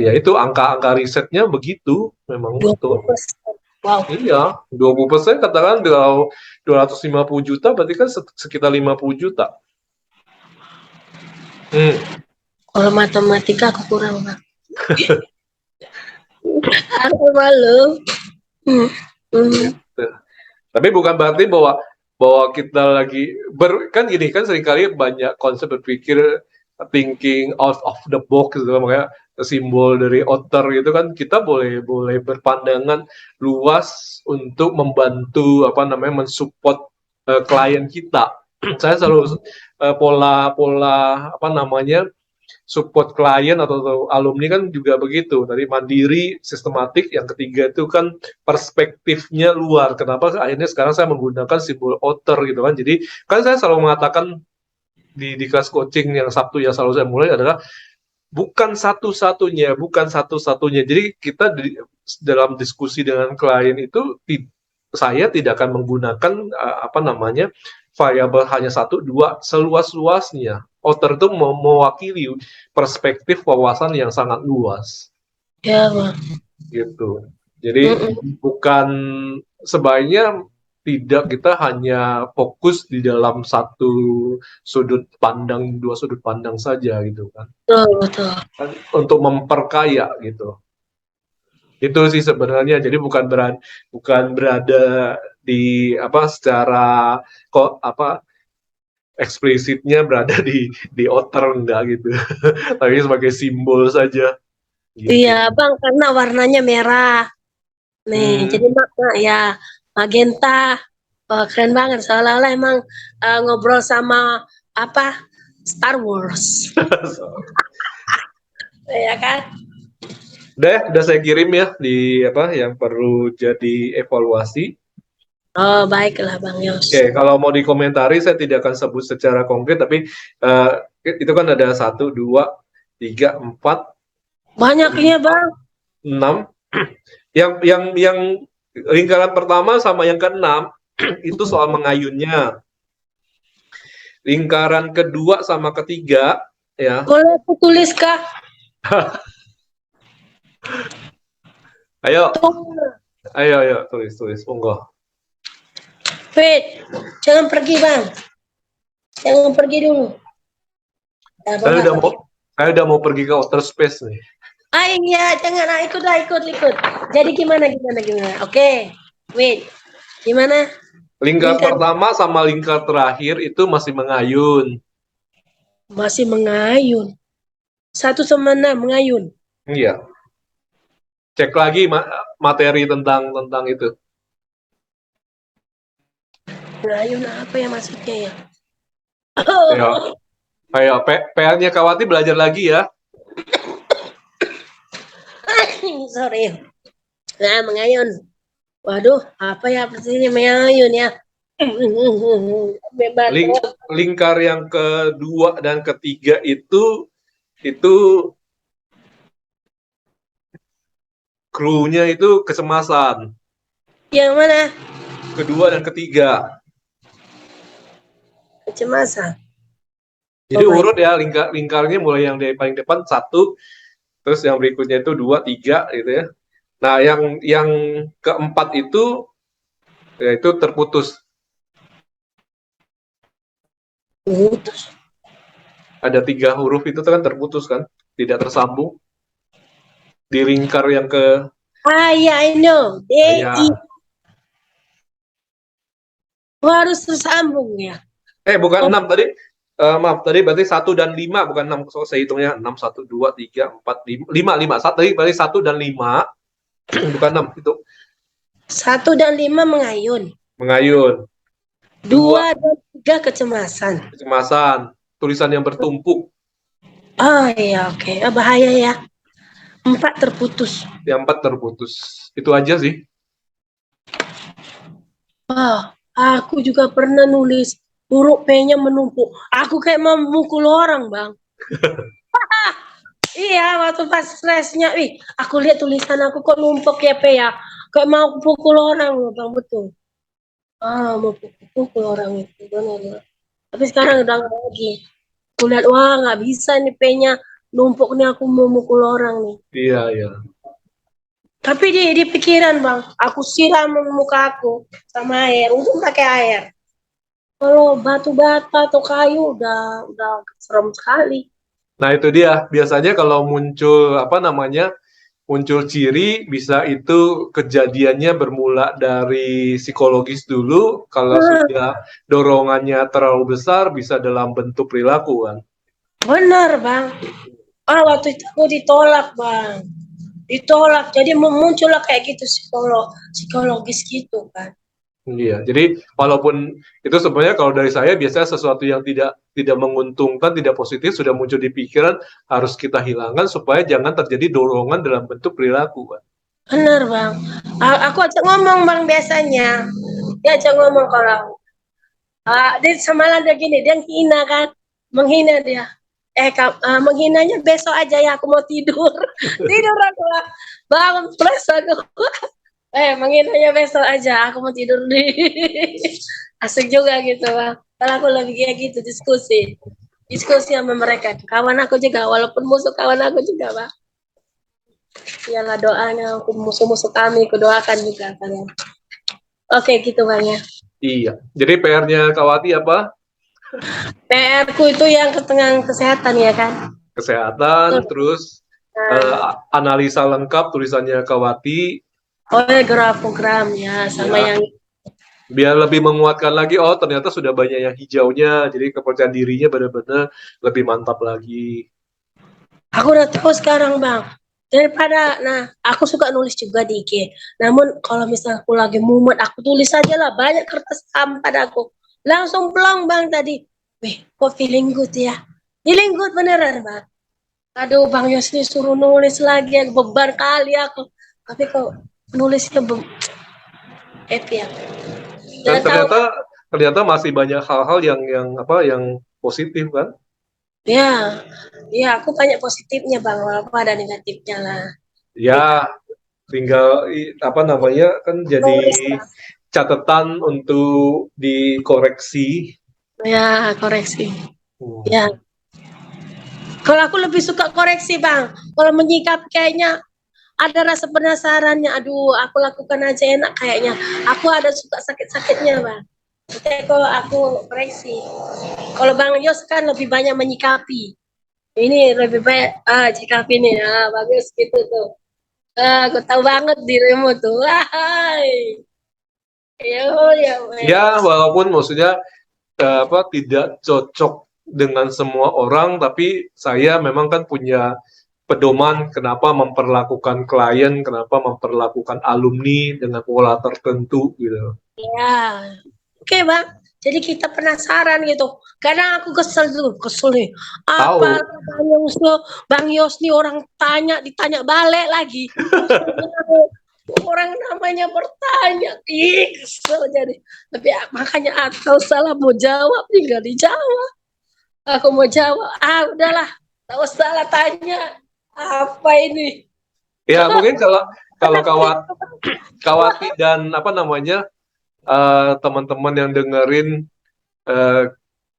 [SPEAKER 2] ya itu angka-angka risetnya begitu memang betul.
[SPEAKER 1] 20%. Wow.
[SPEAKER 2] Iya, 20% katakan kalau 250 juta berarti kan sekitar 50 juta.
[SPEAKER 1] Kalau matematika aku kurang bang. Aku malu. Hmm. Hmm.
[SPEAKER 2] Gitu. Tapi bukan berarti bahwa bahwa kita lagi kan gini kan seringkali banyak konsep berpikir thinking out of the box gitu makanya simbol dari otter gitu kan kita boleh boleh berpandangan luas untuk membantu apa namanya mensupport klien kita. Saya selalu pola pola apa namanya support klien atau alumni kan juga begitu. Tadi mandiri, sistematik. Yang ketiga itu kan perspektifnya luar. Kenapa akhirnya sekarang saya menggunakan simbol otter gitu kan. Jadi kan saya selalu mengatakan di kelas coaching yang Sabtu yang selalu saya mulai adalah bukan satu-satunya, bukan satu-satunya. Jadi kita dalam diskusi dengan klien itu saya tidak akan menggunakan apa namanya variabel hanya satu dua seluas-luasnya. Outer itu mewakili perspektif wawasan yang sangat luas
[SPEAKER 1] Ya bang.
[SPEAKER 2] gitu. Jadi bukan sebaiknya tidak kita hanya fokus di dalam satu sudut pandang dua sudut pandang saja gitu kan.
[SPEAKER 1] Betul betul.
[SPEAKER 2] Kan untuk memperkaya gitu. Itu sih sebenarnya. Jadi bukan berada di apa secara kok apa eksplisitnya berada di outer enggak gitu. Tapi sebagai simbol saja
[SPEAKER 1] Iya,
[SPEAKER 2] gitu.
[SPEAKER 1] Bang, karena warnanya merah. Nih, jadi
[SPEAKER 2] Hmm.
[SPEAKER 1] makna ya magenta. Oh, keren banget. Seolah-olah emang ngobrol sama apa Star Wars, ya kan?
[SPEAKER 2] Udah saya kirim ya di apa yang perlu jadi evaluasi.
[SPEAKER 1] Oh, baiklah Bang Yos.
[SPEAKER 2] Oke, kalau mau dikomentari saya tidak akan sebut secara konkret, tapi eh, itu kan ada satu, dua, tiga, empat,
[SPEAKER 1] Banyaknya Bang.
[SPEAKER 2] enam. Yang lingkaran pertama sama yang keenam itu soal mengayunnya. Lingkaran kedua sama ketiga, ya.
[SPEAKER 1] Boleh aku tulis kah?
[SPEAKER 2] Ayo,
[SPEAKER 1] Tunggu.
[SPEAKER 2] ayo, tulis, monggo.
[SPEAKER 1] Wait, jangan pergi Bang. Jangan pergi dulu. Ya, Bang,
[SPEAKER 2] Saya
[SPEAKER 1] nggak
[SPEAKER 2] udah mau,
[SPEAKER 1] pergi.
[SPEAKER 2] saya udah mau pergi ke outer space nih.
[SPEAKER 1] Ah iya, jangan ikut lah, ikut. Jadi gimana? Oke, wait. Gimana?
[SPEAKER 2] Lingkar
[SPEAKER 1] Lingkar
[SPEAKER 2] pertama sama lingkar terakhir itu masih mengayun.
[SPEAKER 1] masih mengayun. 1 sama 6 mengayun.
[SPEAKER 2] Iya. Cek lagi materi tentang itu.
[SPEAKER 1] Mengayun apa ya maksudnya ya?
[SPEAKER 2] Ayo, ayo, PR-nya Kawati belajar lagi ya.
[SPEAKER 1] Sorry. Nah, mengayun. Waduh, apa ya artinya mengayun ya? Bebas.
[SPEAKER 2] Lingkar yang kedua dan ketiga itu krunya itu kecemasan.
[SPEAKER 1] Yang mana?
[SPEAKER 2] Kedua dan ketiga.
[SPEAKER 1] Kecemasan.
[SPEAKER 2] Jadi
[SPEAKER 1] Oh my.
[SPEAKER 2] urut ya lingkarnya mulai yang dari paling depan satu, terus yang berikutnya itu dua, tiga gitu ya. Nah yang keempat itu yaitu terputus.
[SPEAKER 1] Putus.
[SPEAKER 2] Ada 3 huruf itu kan terputus kan, tidak tersambung. Di lingkar yang ke
[SPEAKER 1] Ah ya, I know. DI.
[SPEAKER 2] ya
[SPEAKER 1] Oh, harus tersambung ya.
[SPEAKER 2] bukan
[SPEAKER 1] Oh,
[SPEAKER 2] 6 tadi. Maaf tadi berarti 1 dan 5 bukan 6. So, saya hitungnya 6 1 2 3 4 5 5 5. Tadi berarti 1 dan 5 bukan 6 itu
[SPEAKER 1] 1 dan 5 mengayun.
[SPEAKER 2] mengayun. Dua
[SPEAKER 1] 2 dan 3 kecemasan.
[SPEAKER 2] kecemasan, tulisan yang bertumpuk.
[SPEAKER 1] Oh iya, oke. Oh, bahaya ya. 4 terputus.
[SPEAKER 2] Yang 4 terputus. Itu aja sih.
[SPEAKER 1] Oh, aku juga pernah nulis huruf P-nya menumpuk. Aku kayak mau mukul orang, Bang. Iya, waktu pas stresnya, aku lihat tulisan aku kok numpuk ya P ya. Kayak mau pukul orang loh, Bang, betul. Mau pukul orang itu, benar. Tapi sekarang udah nggak lagi. Aku lihat, wah nggak bisa nih P-nya numpuk nih, aku mau mukul orang nih.
[SPEAKER 2] Iya, iya.
[SPEAKER 1] Tapi di pikiran Bang, aku siram muka aku sama air, untung pakai air. Kalau batu bata atau kayu udah serem sekali.
[SPEAKER 2] Nah, itu dia. Biasanya kalau muncul apa namanya? Muncul ciri bisa itu kejadiannya bermula dari psikologis dulu. Kalau
[SPEAKER 1] Nah,
[SPEAKER 2] sudah dorongannya terlalu besar bisa dalam bentuk perilaku kan.
[SPEAKER 1] benar Bang. Waktu itu aku ditolak Bang. Ditolak, jadi muncullah kayak gitu psikologis gitu kan.
[SPEAKER 2] Iya, jadi walaupun itu sebenarnya kalau dari saya biasanya sesuatu yang tidak tidak menguntungkan, tidak positif sudah muncul di pikiran harus kita hilangkan supaya jangan terjadi dorongan dalam bentuk perilaku kan.
[SPEAKER 1] Benar Bang. Aku ajak ngomong Bang biasanya. Dia ajak ngomong kalau dia semalam dia gini, dia hina kan, menghina dia. Menghinanya besok aja ya, aku mau tidur. Tidur aku lah. Bangun plus aku. Menghinanya besok aja, aku mau tidur nih. Asik juga gitu bang. Kalau aku lebih kayak gitu diskusi. Diskusi sama mereka. Kawan aku juga, walaupun musuh kawan aku juga bang. Iyalah doanya, aku musuh-musuh kami, aku doakan juga kalian. Oke gitu bang ya.
[SPEAKER 2] Iya. Jadi PR-nya Kawati apa?
[SPEAKER 1] PR ku itu yang tentang kesehatan ya kan.
[SPEAKER 2] Kesehatan, terus
[SPEAKER 1] Nah,
[SPEAKER 2] analisa lengkap tulisannya Kawati,
[SPEAKER 1] oh ya grafogram ya, sama
[SPEAKER 2] ya,
[SPEAKER 1] yang
[SPEAKER 2] biar lebih menguatkan lagi. Oh, ternyata sudah banyak yang hijaunya, jadi kepercayaan dirinya benar-benar lebih mantap lagi.
[SPEAKER 1] aku udah tahu sekarang bang. Daripada, nah aku suka nulis juga di IG. Namun kalau misalnya aku lagi mumet, aku tulis aja lah. Banyak kertas pada aku. Langsung plong bang tadi. Wih, kok feeling good ya? Feeling good beneran bang. Aduh bang Yosni suruh nulis lagi, beban kali aku. Tapi kok nulisnya happy ya.
[SPEAKER 2] Dan
[SPEAKER 1] Udah tahu
[SPEAKER 2] ternyata
[SPEAKER 1] bang.
[SPEAKER 2] ternyata masih banyak hal-hal yang positif kan.
[SPEAKER 1] Ya, ya aku banyak positifnya bang, walaupun ada negatifnya lah.
[SPEAKER 2] Ya, tinggal apa namanya kan jadi
[SPEAKER 1] Nulis bang.
[SPEAKER 2] catatan untuk dikoreksi.
[SPEAKER 1] Ya, koreksi. Ya,
[SPEAKER 2] Hmm.
[SPEAKER 1] kalau aku lebih suka koreksi, Bang. Kalau menyikap kayaknya ada rasa penasarannya. Aduh, aku lakukan aja enak kayaknya. Aku ada suka sakit-sakitnya, Bang. Jadi kalau aku koreksi. Kalau Bang Yos kan lebih banyak menyikapi. Ini lebih banyak sikapi nih. Bagus gitu tuh. Aku tahu banget dirimu tuh. Hai. Ya, ya,
[SPEAKER 2] Ya,
[SPEAKER 1] wes.
[SPEAKER 2] walaupun maksudnya apa tidak cocok dengan semua orang, tapi saya memang kan punya pedoman kenapa memperlakukan klien, kenapa memperlakukan alumni dengan pola tertentu gitu.
[SPEAKER 1] Ya, oke bang. Jadi kita penasaran gitu. Kadang aku kesel tuh, kesel nih. Apa
[SPEAKER 2] Tahu.
[SPEAKER 1] Bang Yos nih orang tanya, ditanya balik lagi. Orang namanya bertanya, ih kesel jadi. Tapi makanya atau salah mau jawab nih gak dijawab. Aku mau jawab, udahlah, tahu salah tanya. Apa ini?
[SPEAKER 2] Ya mungkin kalau kalau
[SPEAKER 1] Kenapa
[SPEAKER 2] kawat
[SPEAKER 1] itu?
[SPEAKER 2] Kawati dan apa namanya teman-teman yang dengerin eh,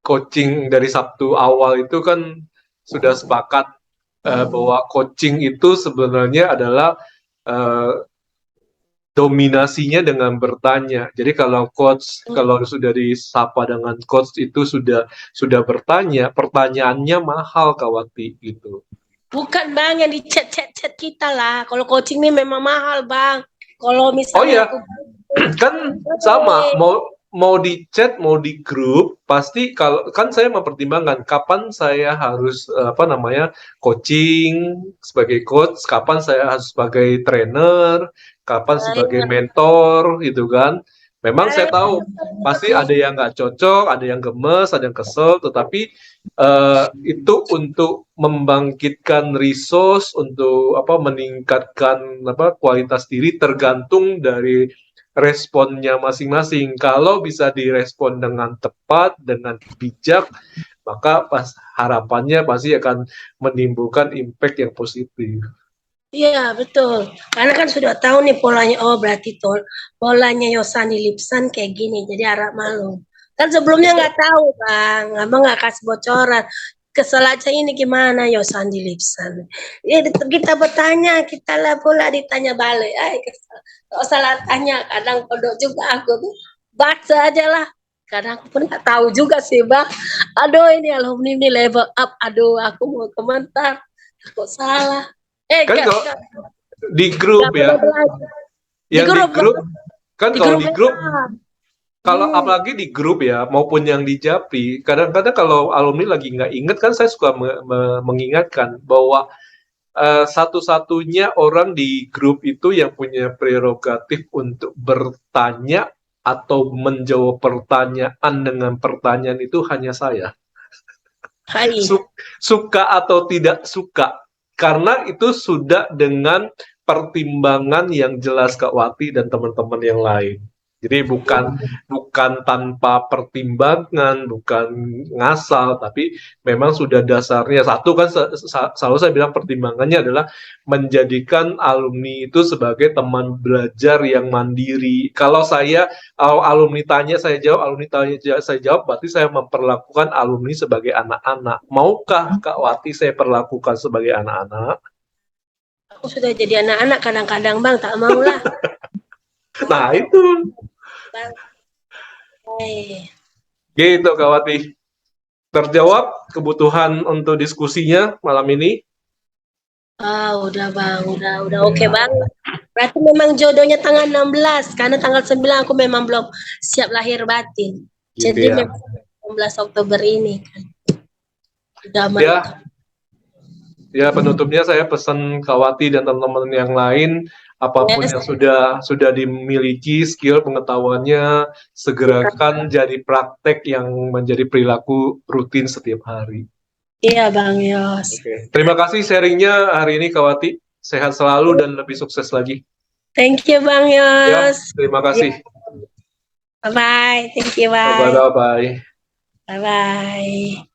[SPEAKER 2] coaching dari Sabtu awal itu kan sudah sepakat bahwa coaching itu sebenarnya adalah eh, dominasinya dengan bertanya. Jadi kalau sudah disapa dengan coach itu sudah bertanya, pertanyaannya mahal Kawati gitu.
[SPEAKER 1] Bukan bang yang di chat kita lah. Kalau coaching ini memang mahal bang. Kalau
[SPEAKER 2] Oh
[SPEAKER 1] misalnya
[SPEAKER 2] iya,
[SPEAKER 1] aku
[SPEAKER 2] kan sama mau mau di chat mau di grup pasti kalau kan saya mempertimbangkan kapan saya harus apa namanya coaching sebagai coach, kapan saya harus sebagai trainer, kapan sebagai mentor gitu kan. Memang saya tahu pasti ada yang nggak cocok, ada yang gemes, ada yang kesel, tetapi itu untuk membangkitkan resource, untuk apa meningkatkan apa kualitas diri tergantung dari responnya masing-masing. Kalau bisa direspon dengan tepat, dengan bijak, maka harapannya pasti akan menimbulkan impact yang positif.
[SPEAKER 1] iya betul. Karena kan sudah tahu nih polanya. Oh berarti tol polanya Yosani Lipsan kayak gini. Jadi harap malu. Kan sebelumnya nggak tahu bang. Abang nggak kasih bocoran. Kesel aja ini gimana Yosani Lipsan. Ya kita bertanya, kita lah pula ditanya balik. Kesel. Kalau salah tanya, kadang kodok juga aku tuh. Baca aja lah. Kadang aku pun nggak tahu juga sih bang. Aduh ini alumni ini level up. Aduh aku mau komentar. Aku salah.
[SPEAKER 2] Kan
[SPEAKER 1] Enggak,
[SPEAKER 2] kalau
[SPEAKER 1] enggak,
[SPEAKER 2] di
[SPEAKER 1] enggak
[SPEAKER 2] grup
[SPEAKER 1] pernah
[SPEAKER 2] ya,
[SPEAKER 1] belajar. Di
[SPEAKER 2] yang di
[SPEAKER 1] grup,
[SPEAKER 2] grup kan
[SPEAKER 1] di
[SPEAKER 2] kalau
[SPEAKER 1] grup
[SPEAKER 2] di grup
[SPEAKER 1] WA.
[SPEAKER 2] kalau
[SPEAKER 1] Hmm.
[SPEAKER 2] apalagi di grup ya maupun yang di Japri, kadang-kadang kalau alumni lagi nggak inget kan saya suka mengingatkan bahwa satu-satunya orang di grup itu yang punya prerogatif untuk bertanya atau menjawab pertanyaan dengan pertanyaan itu hanya saya.
[SPEAKER 1] Hai.
[SPEAKER 2] Suka atau tidak suka, karena itu sudah dengan pertimbangan yang jelas Kak Wati dan teman-teman yang lain. Jadi bukan tanpa pertimbangan, bukan ngasal, tapi memang sudah dasarnya satu kan selalu saya bilang pertimbangannya adalah menjadikan alumni itu sebagai teman belajar yang mandiri. Kalau saya alumni tanya saya jawab, alumni tanya saya jawab, berarti saya memperlakukan alumni sebagai anak-anak. Maukah Kak Wati saya perlakukan sebagai anak-anak?
[SPEAKER 1] Aku sudah jadi anak-anak kadang-kadang bang, tak mau lah.
[SPEAKER 2] Nah itu,
[SPEAKER 1] Bang. Hai.
[SPEAKER 2] gitu Kak Wati. Terjawab kebutuhan untuk diskusinya malam ini.
[SPEAKER 1] Udah Bang, udah oke
[SPEAKER 2] Ya,
[SPEAKER 1] Bang. Berarti memang jodohnya tanggal 16 karena tanggal 9 aku memang belum siap lahir batin.
[SPEAKER 2] gitu
[SPEAKER 1] Jadi
[SPEAKER 2] ya.
[SPEAKER 1] memang 16 Oktober ini kan udah
[SPEAKER 2] Ya,
[SPEAKER 1] mantap.
[SPEAKER 2] ya, penutupnya saya pesan Kawati dan teman-teman yang lain, apapun
[SPEAKER 1] Yes,
[SPEAKER 2] yang sudah dimiliki skill pengetahuannya, segerakan jadi praktek yang menjadi perilaku rutin setiap hari.
[SPEAKER 1] iya Bang Yos.
[SPEAKER 2] Oke. Terima kasih sharingnya hari ini Kawati. Sehat selalu dan lebih sukses lagi.
[SPEAKER 1] Thank you Bang
[SPEAKER 2] Ya,
[SPEAKER 1] Yos.
[SPEAKER 2] terima
[SPEAKER 1] Ya,
[SPEAKER 2] kasih.
[SPEAKER 1] bye bye. Thank you
[SPEAKER 2] Bye
[SPEAKER 1] bye.
[SPEAKER 2] bye. Bye.
[SPEAKER 1] Bye bye.